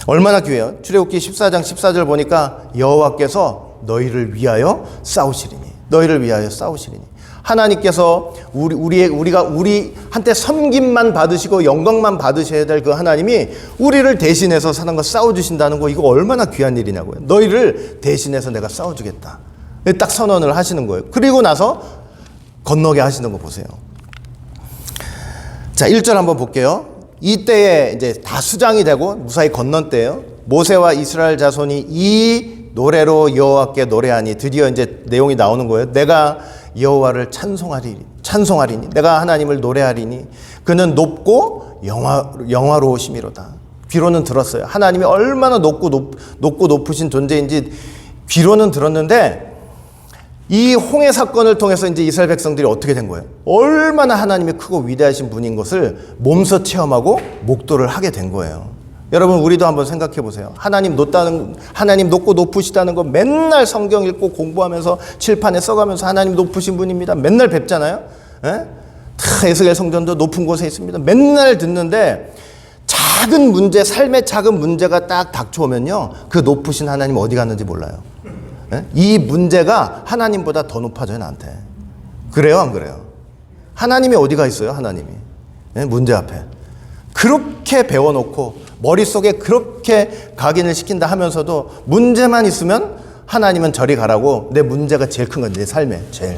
얼마나 귀해요. 출애굽기 14장 14절 보니까 여호와께서 너희를 위하여 싸우시리니. 하나님께서 우리한테 섬김만 받으시고 영광만 받으셔야 될 그 하나님이 우리를 대신해서 사는 거 싸워주신다는 거, 이거 얼마나 귀한 일이냐고요. 너희를 대신해서 내가 싸워주겠다. 딱 선언을 하시는 거예요. 그리고 나서 건너게 하시는 거 보세요. 자, 1절 한번 볼게요. 이때에 이제 다 수장이 되고 무사히 건넌 때예요. 모세와 이스라엘 자손이 이 노래로 여호와께 노래하니, 드디어 이제 내용이 나오는 거예요. 내가 여호와를 찬송하리니, 내가 하나님을 노래하리니 그는 높고 영화로우심이로다. 귀로는 들었어요. 하나님이 얼마나 높고 높으신 존재인지 귀로는 들었는데, 이 홍해 사건을 통해서 이제 이스라엘 백성들이 어떻게 된 거예요? 얼마나 하나님이 크고 위대하신 분인 것을 몸소 체험하고 목도를 하게 된 거예요. 여러분, 우리도 한번 생각해 보세요. 하나님 높고 높으시다는 거 맨날 성경 읽고 공부하면서 칠판에 써가면서 하나님 높으신 분입니다. 맨날 뵙잖아요. 예? 다 에스겔 성전도 높은 곳에 있습니다. 맨날 듣는데 작은 문제, 삶의 작은 문제가 딱 닥쳐오면요, 그 높으신 하나님 어디 갔는지 몰라요. 예? 이 문제가 하나님보다 더 높아져요, 나한테. 그래요, 안 그래요? 하나님이 어디가 있어요, 하나님이? 예? 문제 앞에. 그렇게 배워놓고 머릿속에 그렇게 각인을 시킨다 하면서도 문제만 있으면 하나님은 저리 가라고, 내 문제가 제일 큰 건 내 삶에 제일.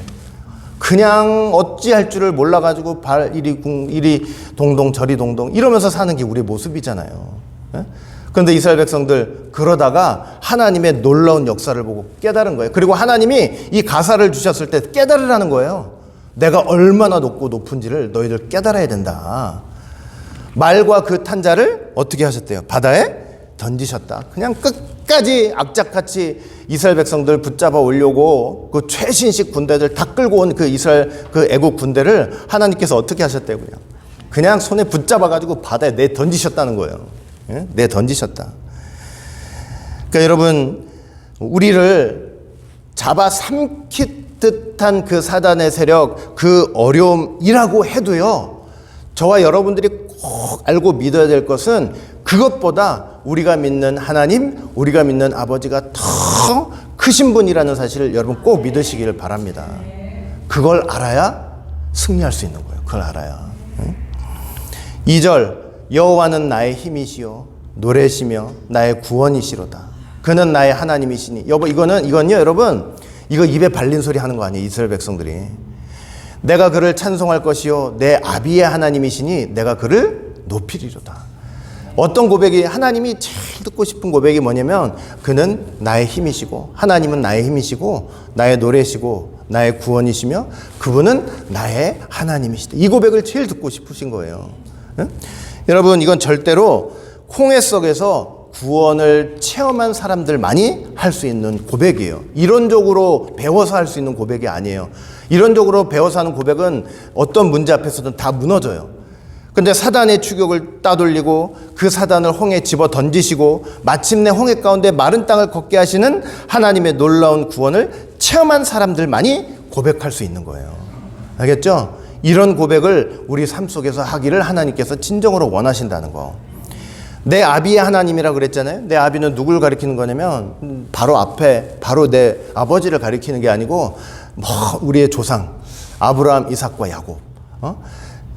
그냥 어찌할 줄을 몰라가지고 이리 동동 저리 동동 이러면서 사는 게 우리의 모습이잖아요. 예? 그런데 이스라엘 백성들 그러다가 하나님의 놀라운 역사를 보고 깨달은 거예요. 그리고 하나님이 이 가사를 주셨을 때 깨달으라는 거예요. 내가 얼마나 높고 높은지를 너희들 깨달아야 된다. 말과 그 탄자를 어떻게 하셨대요? 바다에 던지셨다. 그냥 끝까지 악착같이 이스라엘 백성들 붙잡아 오려고 그 최신식 군대들 다 끌고 온 그 이스라엘 그 애국 군대를 하나님께서 어떻게 하셨대요? 그냥 손에 붙잡아가지고 바다에 내 던지셨다는 거예요. 예? 내 던지셨다. 그러니까 여러분, 우리를 잡아 삼킬 듯한 그 사단의 세력, 그 어려움이라고 해도요, 저와 여러분들이 꼭 알고 믿어야 될 것은 그것보다 우리가 믿는 하나님, 우리가 믿는 아버지가 더 크신 분이라는 사실을 여러분 꼭 믿으시기를 바랍니다. 그걸 알아야 승리할 수 있는 거예요. 그걸 알아야. 2절, 여호와는 나의 힘이시요 노래시며 나의 구원이시로다. 그는 나의 하나님이시니. 이건요 여러분, 이거 입에 발린 소리 하는 거 아니에요, 이스라엘 백성들이. 내가 그를 찬송할 것이요 내 아비의 하나님이시니 내가 그를 높이리로다. 어떤 고백이, 하나님이 제일 듣고 싶은 고백이 뭐냐면, 그는 나의 힘이시고, 하나님은 나의 힘이시고 나의 노래시고 나의 구원이시며 그분은 나의 하나님이시다. 이 고백을 제일 듣고 싶으신 거예요. 응? 여러분, 이건 절대로 홍해 속에서 구원을 체험한 사람들만이 할 수 있는 고백이에요. 이론적으로 배워서 할 수 있는 고백이 아니에요. 이론적으로 배워서 하는 고백은 어떤 문제 앞에서든 다 무너져요. 근데 사단의 추격을 따돌리고 그 사단을 홍해에 집어 던지시고 마침내 홍해 가운데 마른 땅을 걷게 하시는 하나님의 놀라운 구원을 체험한 사람들만이 고백할 수 있는 거예요. 알겠죠? 이런 고백을 우리 삶 속에서 하기를 하나님께서 진정으로 원하신다는 거. 내 아비의 하나님이라고 그랬잖아요. 내 아비는 누굴 가리키는 거냐면 바로 앞에 바로 내 아버지를 가리키는 게 아니고 우리의 조상 아브라함, 이삭과 야곱.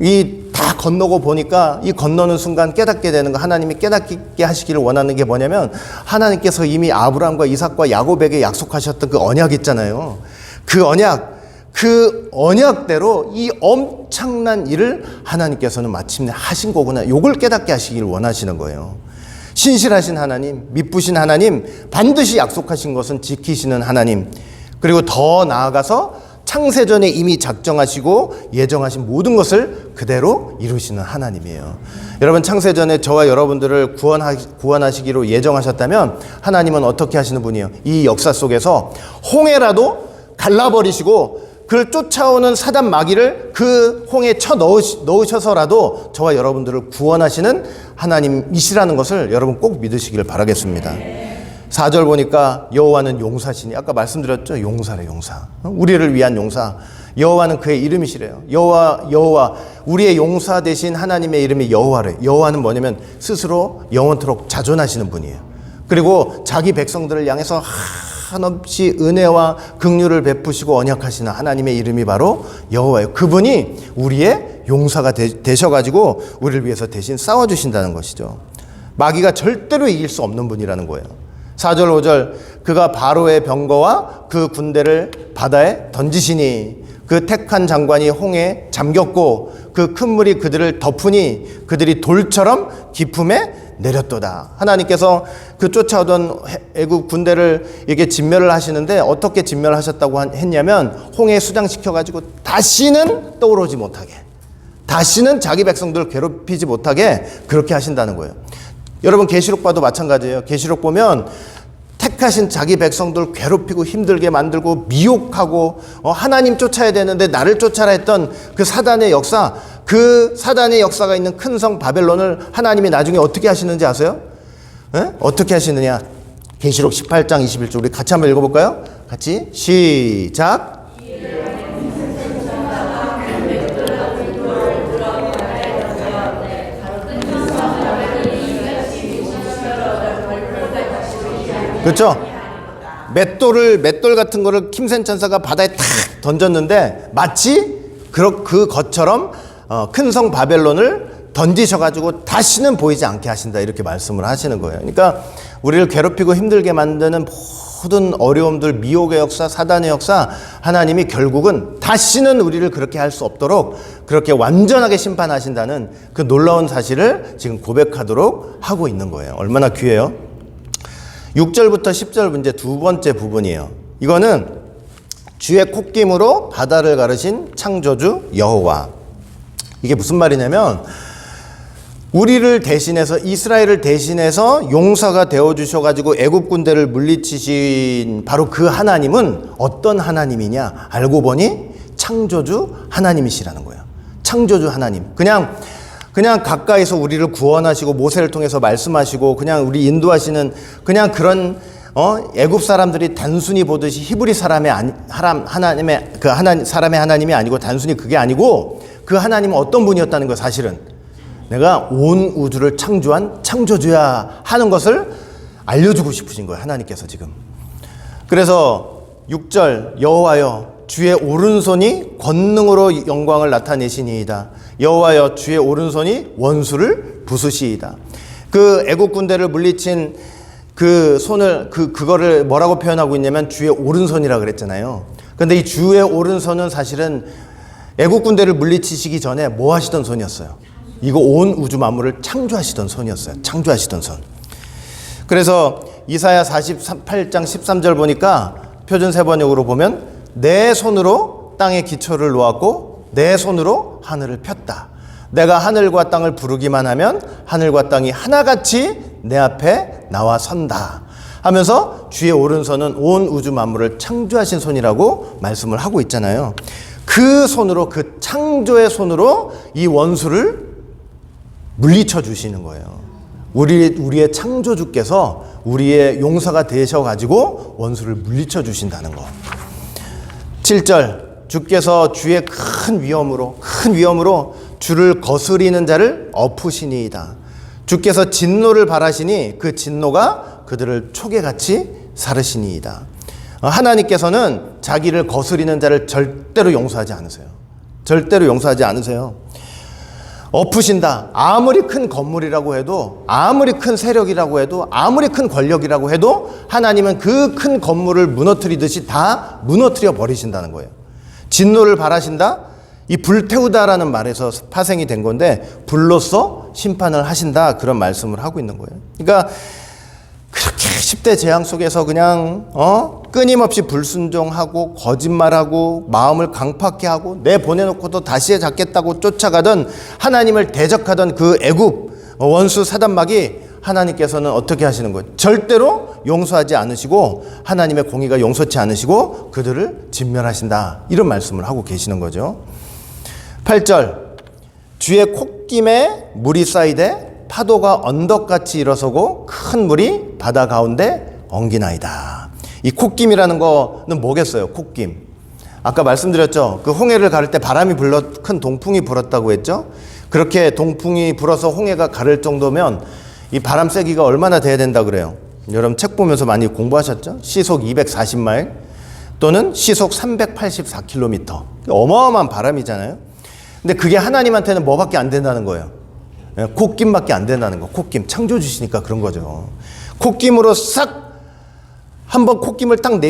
이 다 건너고 보니까 이 건너는 순간 깨닫게 되는 거, 하나님이 깨닫게 하시기를 원하는 게 뭐냐면, 하나님께서 이미 아브라함과 이삭과 야곱에게 약속하셨던 그 언약 있잖아요. 그 언약대로 이 엄청난 일을 하나님께서는 마침내 하신 거구나. 요걸 깨닫게 하시기를 원하시는 거예요. 신실하신 하나님, 미쁘신 하나님, 반드시 약속하신 것은 지키시는 하나님, 그리고 더 나아가서 창세전에 이미 작정하시고 예정하신 모든 것을 그대로 이루시는 하나님이에요. 여러분, 창세전에 저와 여러분들을 구원하시기로 예정하셨다면 하나님은 어떻게 하시는 분이에요? 이 역사 속에서 홍해라도 갈라버리시고 그를 쫓아오는 사단 마귀를 그 홍해에 쳐 넣으셔서라도 저와 여러분들을 구원하시는 하나님이시라는 것을 여러분 꼭 믿으시기를 바라겠습니다. 4절 보니까 여호와는 용사시니, 아까 말씀드렸죠? 용사래, 용사. 우리를 위한 용사. 여호와는 그의 이름이시래요. 여호와, 우리의 용사 되신 하나님의 이름이 여호와래. 여호와는 뭐냐면 스스로 영원토록 자존하시는 분이에요. 그리고 자기 백성들을 향해서 한없이 은혜와 긍휼을 베푸시고 언약하시는 하나님의 이름이 바로 여호와예요. 그분이 우리의 용사가 되셔가지고 우리를 위해서 대신 싸워주신다는 것이죠. 마귀가 절대로 이길 수 없는 분이라는 거예요. 4절 5절 그가 바로의 병거와 그 군대를 바다에 던지시니 그 택한 장관이 홍해에 잠겼고 그 큰 물이 그들을 덮으니 그들이 돌처럼 깊음에 내렸도다. 하나님께서 그 쫓아오던 애국 군대를 이렇게 진멸을 하시는데 어떻게 진멸하셨다고 했냐면 홍해에 수장시켜가지고 다시는 떠오르지 못하게, 다시는 자기 백성들을 괴롭히지 못하게 그렇게 하신다는 거예요. 여러분 계시록 봐도 마찬가지예요. 계시록 보면 택하신 자기 백성들 괴롭히고 힘들게 만들고 미혹하고 하나님 쫓아야 되는데 나를 쫓아라 했던 그 사단의 역사, 그 사단의 역사가 있는 큰 성 바벨론을 하나님이 나중에 어떻게 하시는지 아세요? 에? 어떻게 하시느냐? 계시록 18장 21절 우리 같이 한번 읽어볼까요? 같이 시작. 그렇죠? 맷돌 같은 거를 킴센 천사가 바다에 탁 던졌는데 마치 그 것처럼 큰 성 바벨론을 던지셔가지고 다시는 보이지 않게 하신다 이렇게 말씀을 하시는 거예요. 그러니까 우리를 괴롭히고 힘들게 만드는 모든 어려움들, 미혹의 역사, 사단의 역사, 하나님이 결국은 다시는 우리를 그렇게 할 수 없도록 그렇게 완전하게 심판하신다는 그 놀라운 사실을 지금 고백하도록 하고 있는 거예요. 얼마나 귀해요? 6절부터 10절 문제 두 번째 부분이에요. 이거는 주의 콧김으로 바다를 가르신 창조주 여호와. 이게 무슨 말이냐면 우리를 대신해서 이스라엘을 대신해서 용사가 되어주셔가지고 애굽 군대를 물리치신 바로 그 하나님은 어떤 하나님이냐? 알고 보니 창조주 하나님이시라는 거예요. 창조주 하나님. 그냥 가까이서 우리를 구원하시고 모세를 통해서 말씀하시고 그냥 우리 인도하시는 그냥 그런 애굽 사람들이 단순히 보듯이 히브리 사람의 하나님의 사람의 하나님이 아니고 단순히 그게 아니고 그 하나님은 어떤 분이었다는 거 사실은 내가 온 우주를 창조한 창조주야 하는 것을 알려주고 싶으신 거예요. 하나님께서 지금. 그래서 6절 여호와여 주의 오른손이 권능으로 영광을 나타내시니이다. 여호와여 주의 오른손이 원수를 부수시이다. 그 애국 군대를 물리친 그 손을 그거를 뭐라고 표현하고 있냐면 주의 오른손이라 그랬잖아요. 그런데 이 주의 오른손은 사실은 애국 군대를 물리치시기 전에 뭐 하시던 손이었어요? 이거 온 우주 만물을 창조하시던 손이었어요. 창조하시던 손. 그래서 이사야 48장 13절 보니까 표준 세번역으로 보면 내 손으로 땅에 기초를 놓았고 내 손으로 하늘을 폈다. 내가 하늘과 땅을 부르기만 하면 하늘과 땅이 하나같이 내 앞에 나와 선다 하면서 주의 오른손은 온 우주 만물을 창조하신 손이라고 말씀을 하고 있잖아요. 그 손으로, 그 창조의 손으로 이 원수를 물리쳐 주시는 거예요. 우리의 창조주께서 우리의 용사가 되셔가지고 원수를 물리쳐 주신다는 거. 7절 주께서 주의 큰 위엄으로 주를 거스리는 자를 엎으시니이다. 주께서 진노를 발하시니 그 진노가 그들을 초계같이 사르시니이다. 하나님께서는 자기를 거스리는 자를 절대로 용서하지 않으세요. 절대로 용서하지 않으세요. 엎으신다. 아무리 큰 건물이라고 해도, 아무리 큰 세력이라고 해도, 아무리 큰 권력이라고 해도 하나님은 그 큰 건물을 무너뜨리듯이 다 무너뜨려 버리신다는 거예요. 진노를 발하신다. 이 불태우다라는 말에서 파생이 된 건데 불로써 심판을 하신다 그런 말씀을 하고 있는 거예요. 그러니까 그렇게 10대 재앙 속에서 그냥 끊임없이 불순종하고 거짓말하고 마음을 강팍해 하고 내보내놓고도 다시 잡겠다고 쫓아가던 하나님을 대적하던 그 애굽 원수 사단막이 하나님께서는 어떻게 하시는 거예요? 절대로 용서하지 않으시고 하나님의 공의가 용서치 않으시고 그들을 진멸하신다 이런 말씀을 하고 계시는 거죠. 8절 주의 콧김에 물이 쌓이되 파도가 언덕같이 일어서고 큰 물이 바다 가운데 엉기나이다. 이 콧김이라는 거는 뭐겠어요? 콧김. 아까 말씀드렸죠. 그 홍해를 가를 때 바람이 불러 큰 동풍이 불었다고 했죠. 그렇게 동풍이 불어서 홍해가 가를 정도면 이 바람 세기가 얼마나 돼야 된다 그래요? 여러분 책 보면서 많이 공부하셨죠? 시속 240마일 또는 시속 384km. 어마어마한 바람이잖아요. 근데 그게 하나님한테는 뭐밖에 안 된다는 거예요. 콧김밖에 안 된다는 거. 콧김. 창조주시니까 그런 거죠. 콧김으로 싹 한번 콧김을 딱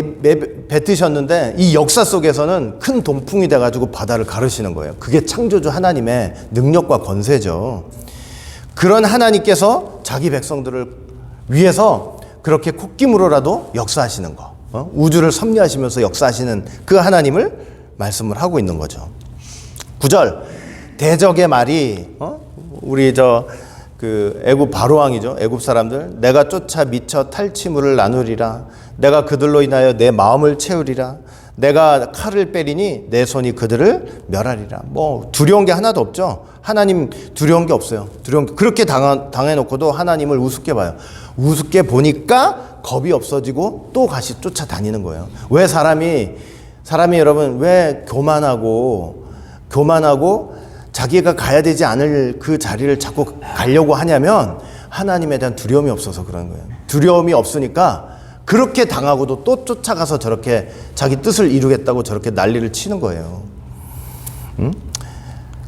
뱉으셨는데 이 역사 속에서는 큰 동풍이 돼가지고 바다를 가르시는 거예요. 그게 창조주 하나님의 능력과 권세죠. 그런 하나님께서 자기 백성들을 위해서 그렇게 콧김으로라도 역사하시는 거, 우주를 섭리하시면서 역사하시는 그 하나님을 말씀을 하고 있는 거죠. 9절 대적의 말이 우리 애굽 바로왕이죠. 애굽 사람들, 내가 쫓아 미쳐 탈취물을 나누리라. 내가 그들로 인하여 내 마음을 채우리라. 내가 칼을 빼리니 내 손이 그들을 멸하리라. 뭐 두려운 게 하나도 없죠. 하나님 두려운 게 없어요. 그렇게 당해놓고도 하나님을 우습게 봐요. 우습게 보니까 겁이 없어지고 또 다시 쫓아다니는 거예요. 왜 사람이 여러분 왜 교만하고 자기가 가야 되지 않을 그 자리를 자꾸 가려고 하냐면 하나님에 대한 두려움이 없어서 그런 거예요. 두려움이 없으니까 그렇게 당하고도 또 쫓아가서 저렇게 자기 뜻을 이루겠다고 저렇게 난리를 치는 거예요.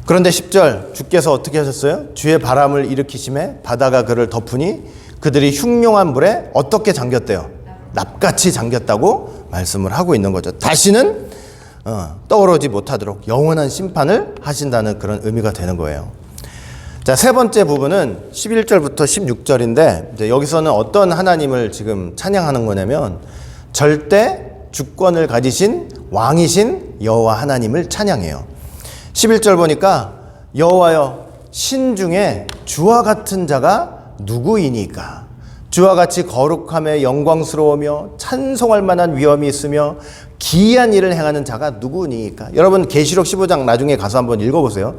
그런데 10절 주께서 어떻게 하셨어요? 주의 바람을 일으키심에 바다가 그를 덮으니 그들이 흉룡한 물에 어떻게 잠겼대요? 납같이 잠겼다고 말씀을 하고 있는 거죠. 다시는 떠오르지 못하도록 영원한 심판을 하신다는 그런 의미가 되는 거예요. 자, 세 번째 부분은 11절부터 16절인데 이제 여기서는 어떤 하나님을 지금 찬양하는 거냐면 절대 주권을 가지신 왕이신 여호와 하나님을 찬양해요. 11절 보니까 여호와여 신중에 주와 같은 자가 누구이니까 주와 같이 거룩함에 영광스러우며 찬송할 만한 위엄이 있으며 기이한 일을 행하는 자가 누구니까. 여러분 계시록 15장 나중에 가서 한번 읽어보세요.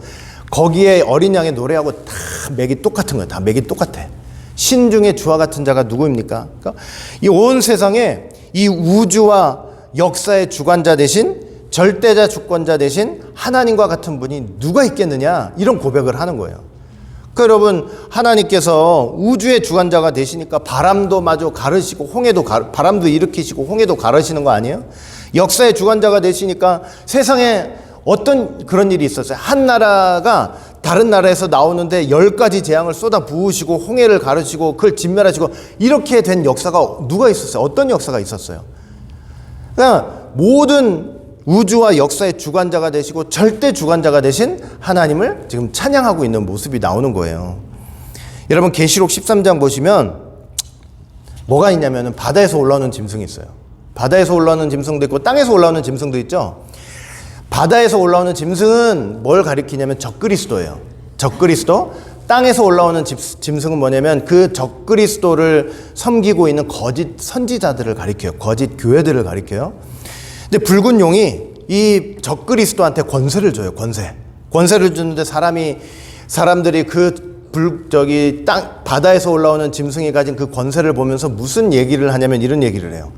거기에 어린 양의 노래하고 다 맥이 똑같은 거예요. 다 맥이 똑같아. 신중에 주와 같은 자가 누구입니까? 그러니까 이 온 세상에 이 우주와 역사의 주관자 대신 절대자 주권자 대신 하나님과 같은 분이 누가 있겠느냐 이런 고백을 하는 거예요. 그러니까 여러분 하나님께서 우주의 주관자가 되시니까 바람도 마저 가르시고 바람도 일으키시고 홍해도 가르시는 거 아니에요? 역사의 주관자가 되시니까 세상에 어떤 그런 일이 있었어요. 한 나라가 다른 나라에서 나오는데 10가지 재앙을 쏟아 부으시고 홍해를 가르시고 그걸 진멸하시고 이렇게 된 역사가 누가 있었어요? 어떤 역사가 있었어요? 그러니까 모든 우주와 역사의 주관자가 되시고 절대 주관자가 되신 하나님을 지금 찬양하고 있는 모습이 나오는 거예요. 여러분 계시록 13장 보시면 뭐가 있냐면 바다에서 올라오는 짐승이 있어요. 바다에서 올라오는 짐승도 있고 땅에서 올라오는 짐승도 있죠. 바다에서 올라오는 짐승은 뭘 가리키냐면 적그리스도예요. 적그리스도. 땅에서 올라오는 짐승은 뭐냐면 그 적그리스도를 섬기고 있는 거짓 선지자들을 가리켜요. 거짓 교회들을 가리켜요. 근데 붉은 용이 이 적그리스도한테 권세를 줘요. 권세를 주는데 사람들이 바다에서 올라오는 짐승이 가진 그 권세를 보면서 무슨 얘기를 하냐면 이런 얘기를 해요.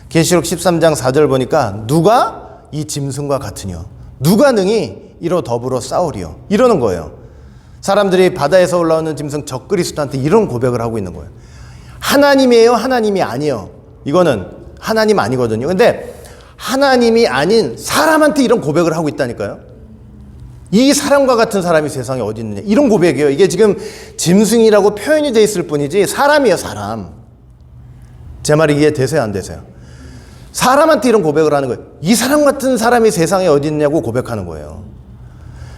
계시록 13장 4절 보니까 누가 이 짐승과 같으뇨 누가 능히 이로 더불어 싸우리요 이러는 거예요. 사람들이 바다에서 올라오는 짐승 적그리스도한테 이런 고백을 하고 있는 거예요. 하나님이에요? 하나님이 아니에요? 이거는 하나님 아니거든요. 근데 하나님이 아닌 사람한테 이런 고백을 하고 있다니까요. 이 사람과 같은 사람이 세상에 어디 있느냐 이런 고백이에요. 이게 지금 짐승이라고 표현이 돼 있을 뿐이지 사람이에요. 사람. 제 말이 이해되세요? 안 되세요? 사람한테 이런 고백을 하는 거예요. 이 사람 같은 사람이 세상에 어디 있냐고 고백하는 거예요.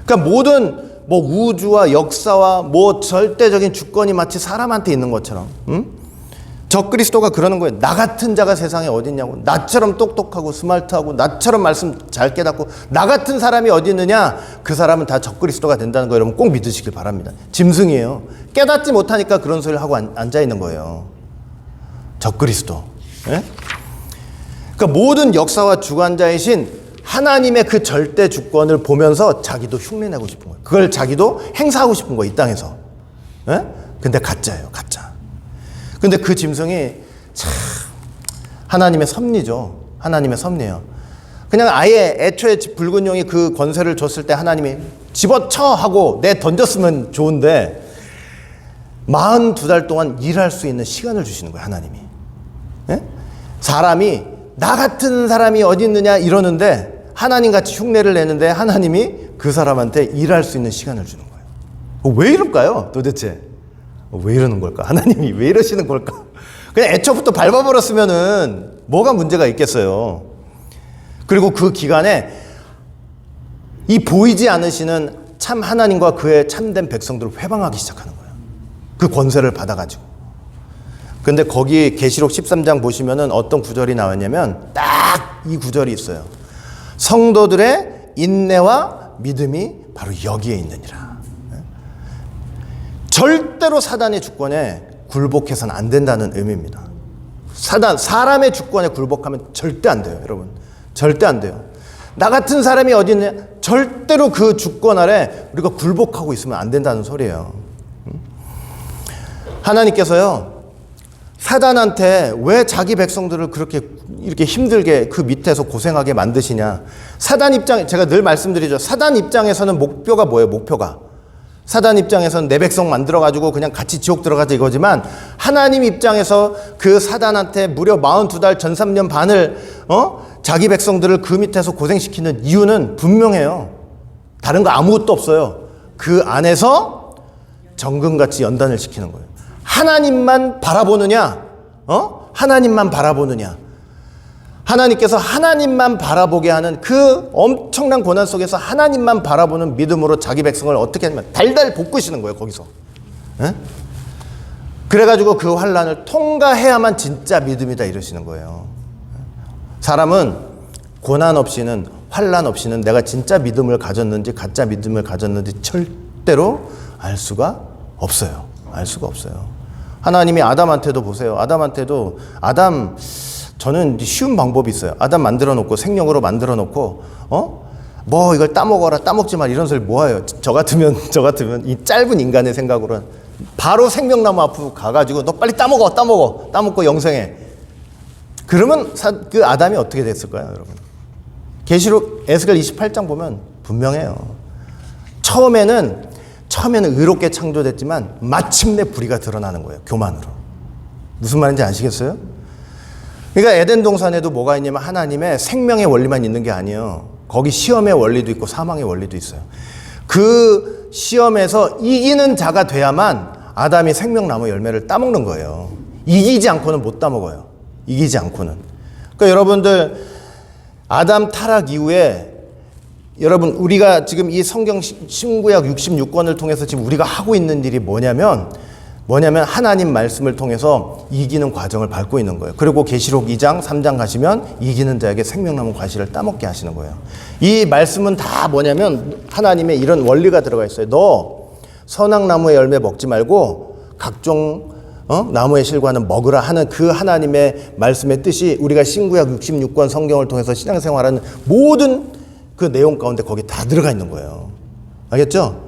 그러니까 모든 우주와 역사와 절대적인 주권이 마치 사람한테 있는 것처럼 적그리스도가 그러는 거예요. 나 같은 자가 세상에 어디 있냐고. 나처럼 똑똑하고 스마트하고 나처럼 말씀 잘 깨닫고 나 같은 사람이 어디 있느냐. 그 사람은 다 적그리스도가 된다는 거 여러분 꼭 믿으시길 바랍니다. 짐승이에요. 깨닫지 못하니까 그런 소리를 하고 앉아있는 거예요. 적그리스도. 예? 그러니까 모든 역사와 주관자이신 하나님의 그 절대 주권을 보면서 자기도 흉내내고 싶은 거예요. 그걸 자기도 행사하고 싶은 거예요. 이 땅에서. 예? 근데 가짜예요. 가짜. 근데 그 짐승이 참 하나님의 섭리죠. 하나님의 섭리예요. 그냥 아예 애초에 붉은 용이 그 권세를 줬을 때 하나님이 집어쳐 하고 내 던졌으면 좋은데 42달 동안 일할 수 있는 시간을 주시는 거예요. 하나님이. 사람이 나 같은 사람이 어디 있느냐 이러는데 하나님같이 흉내를 내는데 하나님이 그 사람한테 일할 수 있는 시간을 주는 거예요. 왜 이럴까요? 도대체 왜 이러는 걸까? 하나님이 왜 이러시는 걸까? 그냥 애초부터 밟아버렸으면은 뭐가 문제가 있겠어요. 그리고 그 기간에 이 보이지 않으시는 참 하나님과 그의 참된 백성들을 회방하기 시작하는 거예요. 그 권세를 받아가지고. 근데 거기 계시록 13장 보시면은 어떤 구절이 나왔냐면 딱 이 구절이 있어요. 성도들의 인내와 믿음이 바로 여기에 있느니라. 절대로 사단의 주권에 굴복해서는 안 된다는 의미입니다. 사람의 주권에 굴복하면 절대 안 돼요, 여러분. 절대 안 돼요. 나 같은 사람이 어디 있냐? 절대로 그 주권 아래 우리가 굴복하고 있으면 안 된다는 소리예요. 하나님께서요, 사단한테 왜 자기 백성들을 이렇게 힘들게 그 밑에서 고생하게 만드시냐? 사단 입장, 제가 늘 말씀드리죠. 사단 입장에서는 목표가 뭐예요? 목표가. 사단 입장에서는 내 백성 만들어가지고 그냥 같이 지옥 들어가자 이거지만 하나님 입장에서 그 사단한테 무려 42달 전 3년 반을 자기 백성들을 그 밑에서 고생시키는 이유는 분명해요. 다른 거 아무것도 없어요. 그 안에서 정금같이 연단을 시키는 거예요. 하나님만 바라보느냐? 하나님만 바라보느냐? 하나님께서 하나님만 바라보게 하는 그 엄청난 고난 속에서 하나님만 바라보는 믿음으로 자기 백성을 어떻게 하냐면 달달 볶으시는 거예요, 거기서. 에? 그래가지고 그 환난을 통과해야만 진짜 믿음이다 이러시는 거예요. 사람은 고난 없이는, 환난 없이는 내가 진짜 믿음을 가졌는지 가짜 믿음을 가졌는지 절대로 알 수가 없어요. 알 수가 없어요. 하나님이 아담한테도 보세요. 아담한테도 저는 쉬운 방법이 있어요. 아담 만들어 놓고 생명으로 만들어 놓고 뭐 이걸 따먹어라 따먹지 마 이런 소리 뭐예요. 저 같으면 이 짧은 인간의 생각으로는 바로 생명나무 앞으로 가가지고 너 빨리 따먹고 영생해. 그러면 그 아담이 어떻게 됐을까요, 여러분? 계시록 에스겔 28장 보면 분명해요. 처음에는 의롭게 창조됐지만 마침내 불의가 드러나는 거예요. 교만으로. 무슨 말인지 아시겠어요? 그러니까 에덴 동산에도 뭐가 있냐면 하나님의 생명의 원리만 있는 게 아니에요. 거기 시험의 원리도 있고 사망의 원리도 있어요. 그 시험에서 이기는 자가 돼야만 아담이 생명나무 열매를 따먹는 거예요. 이기지 않고는 못 따먹어요. 이기지 않고는. 그러니까 여러분들 아담 타락 이후에 여러분 우리가 지금 이 성경 신구약 66권을 통해서 지금 우리가 하고 있는 일이 뭐냐면 하나님 말씀을 통해서 이기는 과정을 밟고 있는 거예요. 그리고 계시록 2장 3장 가시면 이기는 자에게 생명나무 과실을 따먹게 하시는 거예요. 이 말씀은 다 뭐냐면 하나님의 이런 원리가 들어가 있어요. 너 선악나무의 열매 먹지 말고 각종 나무의 실과는 먹으라 하는 그 하나님의 말씀의 뜻이 우리가 신구약 66권 성경을 통해서 신앙생활하는 모든 그 내용 가운데 거기 다 들어가 있는 거예요. 알겠죠?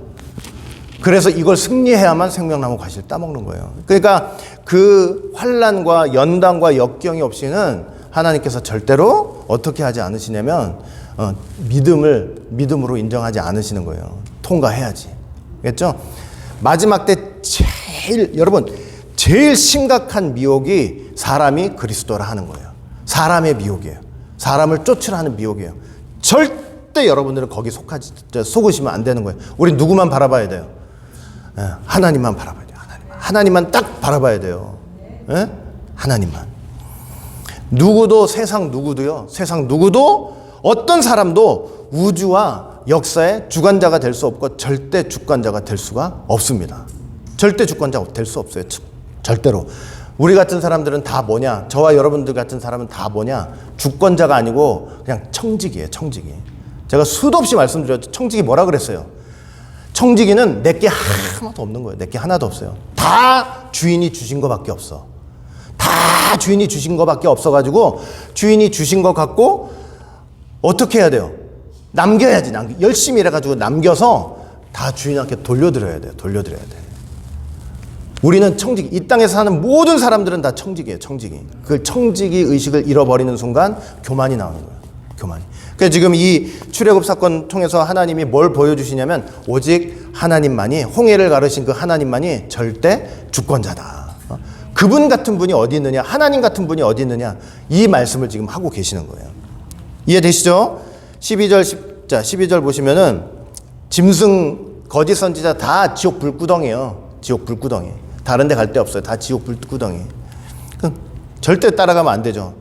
그래서 이걸 승리해야만 생명나무 과실을 따먹는 거예요. 그러니까 그 환난과 연단과 역경이 없이는 하나님께서 절대로 어떻게 하지 않으시냐면 믿음으로 인정하지 않으시는 거예요. 통과해야지. 알겠죠? 마지막 때 제일 심각한 미혹이 사람이 그리스도라 하는 거예요. 사람의 미혹이에요. 사람을 쫓으라 하는 미혹이에요. 절대 여러분들은 거기 속으시면 안 되는 거예요. 우리 누구만 바라봐야 돼요? 하나님만 바라봐야 돼요. 하나님만 딱 바라봐야 돼요. 하나님만. 세상 누구도 어떤 사람도 우주와 역사의 주관자가 될 수 없고 절대 주권자가 될 수가 없습니다. 절대 주권자가 될 수 없어요. 절대로. 우리 같은 사람들은 다 뭐냐? 저와 여러분들 같은 사람은 다 뭐냐? 주권자가 아니고 그냥 청지기예요. 청지기. 제가 수도 없이 말씀드렸죠. 청지기 뭐라 그랬어요? 청지기는 내게 하나도 없는 거예요. 내게 하나도 없어요. 다 주인이 주신 거밖에 없어. 다 주인이 주신 거밖에 없어가지고 주인이 주신 거 갖고 어떻게 해야 돼요? 남겨야지. 열심히 일해가지고 남겨서 다 주인한테 돌려드려야 돼요. 돌려드려야 돼요. 우리는 청지기. 이 땅에서 사는 모든 사람들은 다 청지기예요. 청지기. 그 청지기 의식을 잃어버리는 순간 교만이 나오는 거예요. 교만이. 그래서 지금 이 출애굽 사건 통해서 하나님이 뭘 보여주시냐면 오직 하나님만이 홍해를 가르신 그 하나님만이 절대 주권자다. 그분 같은 분이 어디 있느냐, 하나님 같은 분이 어디 있느냐, 이 말씀을 지금 하고 계시는 거예요. 이해되시죠? 12절 보시면은 짐승 거짓 선지자 다 지옥 불구덩이에요. 지옥 불구덩이. 다른 데 갈 데 없어요. 다 지옥 불구덩이. 절대 따라가면 안 되죠.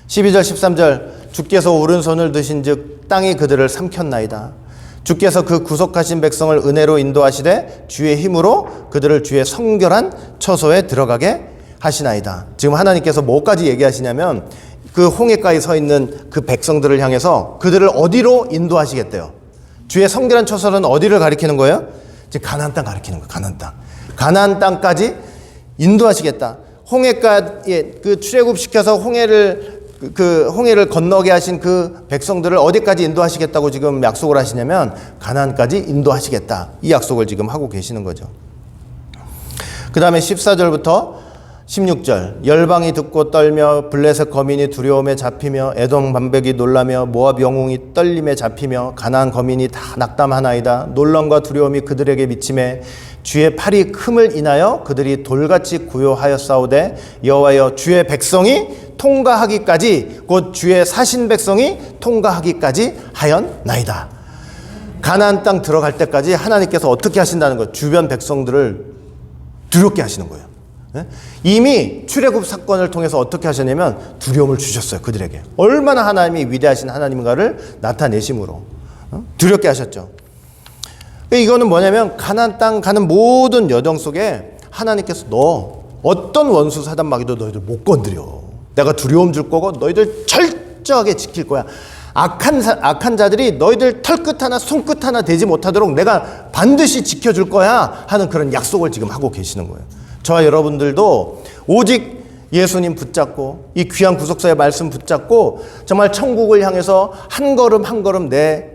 12절 13절 주께서 오른손을 드신즉 땅이 그들을 삼켰나이다. 주께서 그 구속하신 백성을 은혜로 인도하시되 주의 힘으로 그들을 주의 성결한 처소에 들어가게 하시나이다. 지금 하나님께서 뭐까지 얘기하시냐면 그 홍해가에 서 있는 그 백성들을 향해서 그들을 어디로 인도하시겠대요. 주의 성결한 처소는 어디를 가리키는 거예요? 지금 가나안 땅 가리키는 거예요. 가나안 땅. 가나안 땅까지 인도하시겠다. 홍해가에 그 출애굽시켜서 홍해를 건너게 하신 그 백성들을 어디까지 인도하시겠다고 지금 약속을 하시냐면 가나안까지 인도하시겠다. 이 약속을 지금 하고 계시는 거죠. 그 다음에 14절부터 16절 열방이 듣고 떨며 블레셋 거민이 두려움에 잡히며 에돔 반백이 놀라며 모압 영웅이 떨림에 잡히며 가나안 거민이 다 낙담하나이다. 놀람과 두려움이 그들에게 미침에 주의 팔이 큼을 인하여 그들이 돌같이 구요하여 싸우되 여호와여 주의 백성이 통과하기까지 곧 주의 사신 백성이 통과하기까지 하였나이다. 가나안 땅 들어갈 때까지 하나님께서 어떻게 하신다는 것, 주변 백성들을 두렵게 하시는 거예요. 이미 출애굽 사건을 통해서 어떻게 하셨냐면 두려움을 주셨어요. 그들에게 얼마나 하나님이 위대하신 하나님인가를 나타내심으로 두렵게 하셨죠. 이거는 뭐냐면 가나안 땅 가는 모든 여정 속에 하나님께서 너 어떤 원수 사단 마귀도 너희들 못 건드려. 내가 두려움 줄 거고 너희들 철저하게 지킬 거야. 악한 자들이 너희들 털끝 하나 손끝 하나 되지 못하도록 내가 반드시 지켜줄 거야 하는 그런 약속을 지금 하고 계시는 거예요. 저와 여러분들도 오직 예수님 붙잡고 이 귀한 구속사의 말씀 붙잡고 정말 천국을 향해서 한 걸음 한 걸음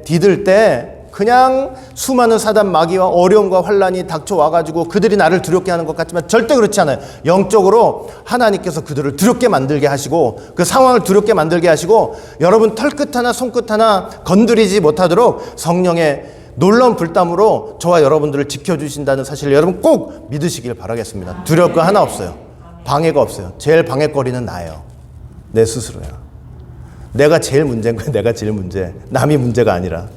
디딜 때 그냥 수많은 사단 마귀와 어려움과 환란이 닥쳐와가지고 그들이 나를 두렵게 하는 것 같지만 절대 그렇지 않아요. 영적으로 하나님께서 그들을 두렵게 만들게 하시고 그 상황을 두렵게 만들게 하시고 여러분 털끝 하나 손끝 하나 건드리지 못하도록 성령의 놀라운 불담으로 저와 여러분들을 지켜주신다는 사실을 여러분 꼭 믿으시길 바라겠습니다. 두려울 거 하나 없어요. 방해가 없어요. 제일 방해거리는 나예요. 내 스스로야. 내가 제일 문제인 거예요. 내가 제일 문제. 남이 문제가 아니라.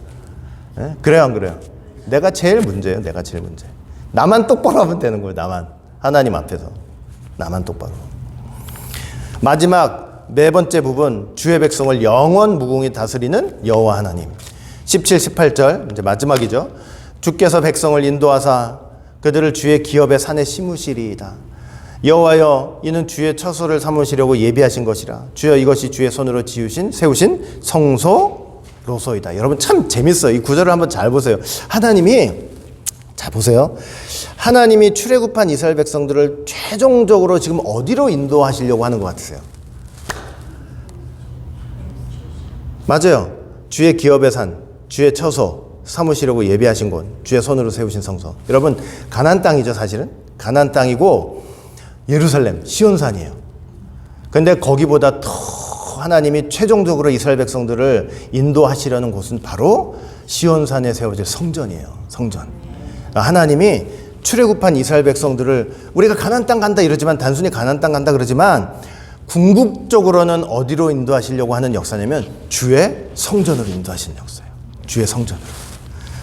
예? 그래요 안 그래요? 내가 제일 문제예요. 내가 제일 문제. 나만 똑바로 하면 되는 거예요. 나만. 하나님 앞에서. 나만 똑바로. 마지막 네 번째 부분, 주의 백성을 영원 무궁히 다스리는 여호와 하나님. 17, 18절 이제 마지막이죠. 주께서 백성을 인도하사 그들을 주의 기업의 산에 심으시리이다. 여호와여 이는 주의 처소를 삼으시려고 예비하신 것이라. 주여 이것이 주의 손으로 세우신 성소로소이다. 여러분 참 재밌어요. 이 구절을 한번 잘 보세요. 자 보세요. 하나님이 출애굽한 이스라엘 백성들을 최종적으로 지금 어디로 인도하시려고 하는 것 같으세요? 맞아요. 주의 기업의 산, 주의 처소 삼으시려고 예비하신 곳, 주의 손으로 세우신 성소. 여러분 가나안 땅이죠. 사실은 가나안 땅이고 예루살렘 시온산이에요. 근데 거기보다 더 하나님이 최종적으로 이스라엘 백성들을 인도하시려는 곳은 바로 시온산에 세워질 성전이에요. 성전. 하나님이 출애굽한 이스라엘 백성들을 우리가 가나안 땅 간다 이러지만 단순히 가나안 땅 간다 그러지만 궁극적으로는 어디로 인도하시려고 하는 역사냐면 주의 성전으로 인도하시는 역사예요. 주의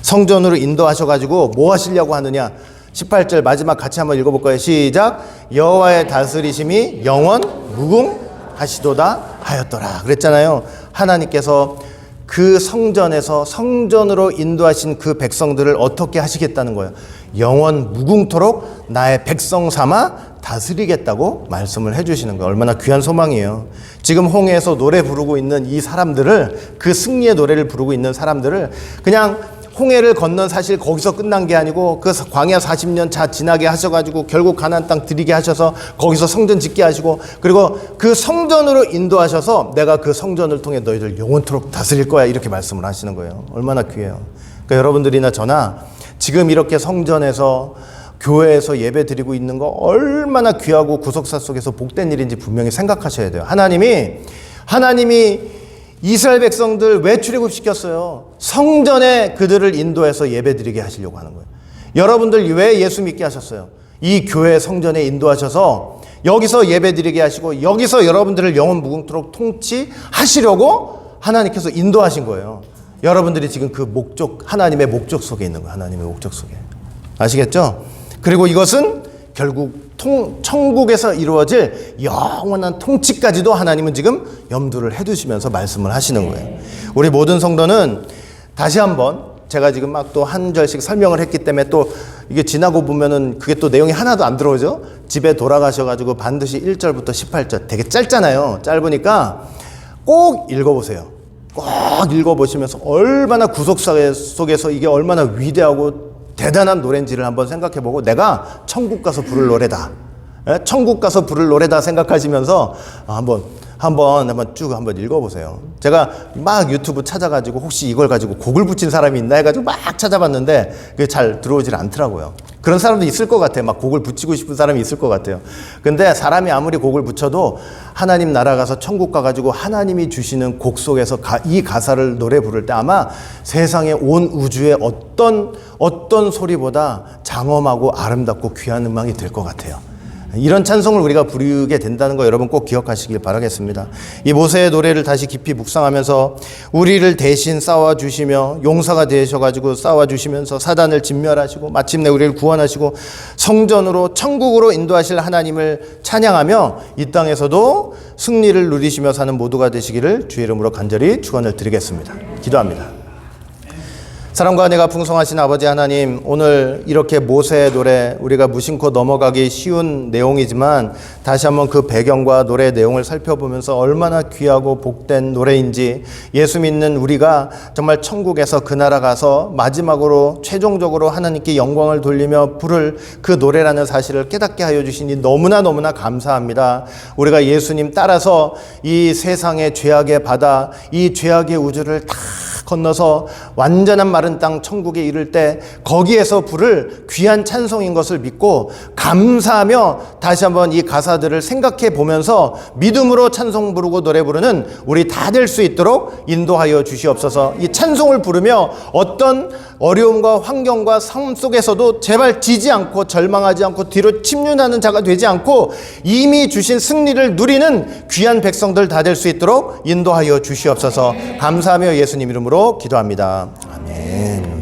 성전으로 인도하셔가지고 뭐 하시려고 하느냐. 18절 마지막 같이 한번 읽어볼까요? 시작. 여호와의 다스리심이 영원 무궁하시도다 하였더라. 그랬잖아요. 하나님께서 그 성전에서 성전으로 인도하신 그 백성들을 어떻게 하시겠다는 거예요. 영원 무궁토록 나의 백성 삼아 다스리겠다고 말씀을 해주시는 거예요. 얼마나 귀한 소망이에요. 지금 홍해에서 노래 부르고 있는 이 사람들을, 그 승리의 노래를 부르고 있는 사람들을 그냥 홍해를 건넌 사실 거기서 끝난 게 아니고 그 광야 40년 차 지나게 하셔가지고 결국 가나안 땅 들이게 하셔서 거기서 성전 짓게 하시고 그리고 그 성전으로 인도하셔서 내가 그 성전을 통해 너희들 영원토록 다스릴 거야 이렇게 말씀을 하시는 거예요. 얼마나 귀해요. 그러니까 여러분들이나 저나 지금 이렇게 성전에서 교회에서 예배 드리고 있는 거 얼마나 귀하고 구속사 속에서 복된 일인지 분명히 생각하셔야 돼요. 하나님이 이스라엘 백성들 왜 출애굽시켰어요? 성전에 그들을 인도해서 예배 드리게 하시려고 하는 거예요. 여러분들 왜 예수 믿게 하셨어요? 이 교회 성전에 인도하셔서 여기서 예배드리게 하시고 여기서 여러분들을 영원 무궁토록 통치하시려고 하나님께서 인도하신 거예요. 여러분들이 지금 그 목적, 하나님의 목적 속에 있는 거예요. 하나님의 목적 속에. 아시겠죠? 그리고 이것은 결국 천국에서 이루어질 영원한 통치까지도 하나님은 지금 염두를 해두시면서 말씀을 하시는 거예요. 우리 모든 성도는 다시 한번 제가 지금 막 또 한 절씩 설명을 했기 때문에 또 이게 지나고 보면은 그게 또 내용이 하나도 안 들어오죠? 집에 돌아가셔가지고 반드시 1절부터 18절 되게 짧잖아요. 짧으니까 꼭 읽어보세요. 꼭 읽어보시면서 얼마나 구속사회 속에서 이게 얼마나 위대하고 대단한 노래인지를 한번 생각해보고 내가 천국 가서 부를 노래다. 천국 가서 부를 노래다 생각하시면서 한번 쭉 읽어보세요. 제가 막 유튜브 찾아가지고 혹시 이걸 가지고 곡을 붙인 사람이 있나 해가지고 막 찾아봤는데 그게 잘 들어오질 않더라고요. 그런 사람도 있을 것 같아요. 막 곡을 붙이고 싶은 사람이 있을 것 같아요. 근데 사람이 아무리 곡을 붙여도 하나님 나라 가서 천국 가가지고 하나님이 주시는 곡 속에서 이 가사를 노래 부를 때 아마 세상의 온 우주의 어떤 소리보다 장엄하고 아름답고 귀한 음악이 될 것 같아요. 이런 찬송을 우리가 부르게 된다는 거 여러분 꼭 기억하시길 바라겠습니다. 이 모세의 노래를 다시 깊이 묵상하면서 우리를 대신 싸워주시며 용사가 되셔가지고 싸워주시면서 사단을 진멸하시고 마침내 우리를 구원하시고 성전으로 천국으로 인도하실 하나님을 찬양하며 이 땅에서도 승리를 누리시며 사는 모두가 되시기를 주의 이름으로 간절히 축원을 드리겠습니다. 기도합니다. 사랑과 은혜가 풍성하신 아버지 하나님, 오늘 이렇게 모세의 노래, 우리가 무심코 넘어가기 쉬운 내용이지만 다시 한번 그 배경과 노래 내용을 살펴보면서 얼마나 귀하고 복된 노래인지, 예수 믿는 우리가 정말 천국에서 그 나라 가서 마지막으로 최종적으로 하나님께 영광을 돌리며 부를 그 노래라는 사실을 깨닫게 하여 주시니 너무나 감사합니다. 우리가 예수님 따라서 이 세상의 죄악의 바다, 이 죄악의 우주를 다 건너서 완전한 마른 땅 천국에 이를 때 거기에서 부를 귀한 찬송인 것을 믿고 감사하며 다시 한번 이 가사들을 생각해 보면서 믿음으로 찬송 부르고 노래 부르는 우리 다 될 수 있도록 인도하여 주시옵소서. 이 찬송을 부르며 어떤 어려움과 환경과 삶 속에서도 제발 지지 않고 절망하지 않고 뒤로 침륜하는 자가 되지 않고 이미 주신 승리를 누리는 귀한 백성들 다 될 수 있도록 인도하여 주시옵소서. 감사하며 예수님 이름으로 기도합니다. 아멘.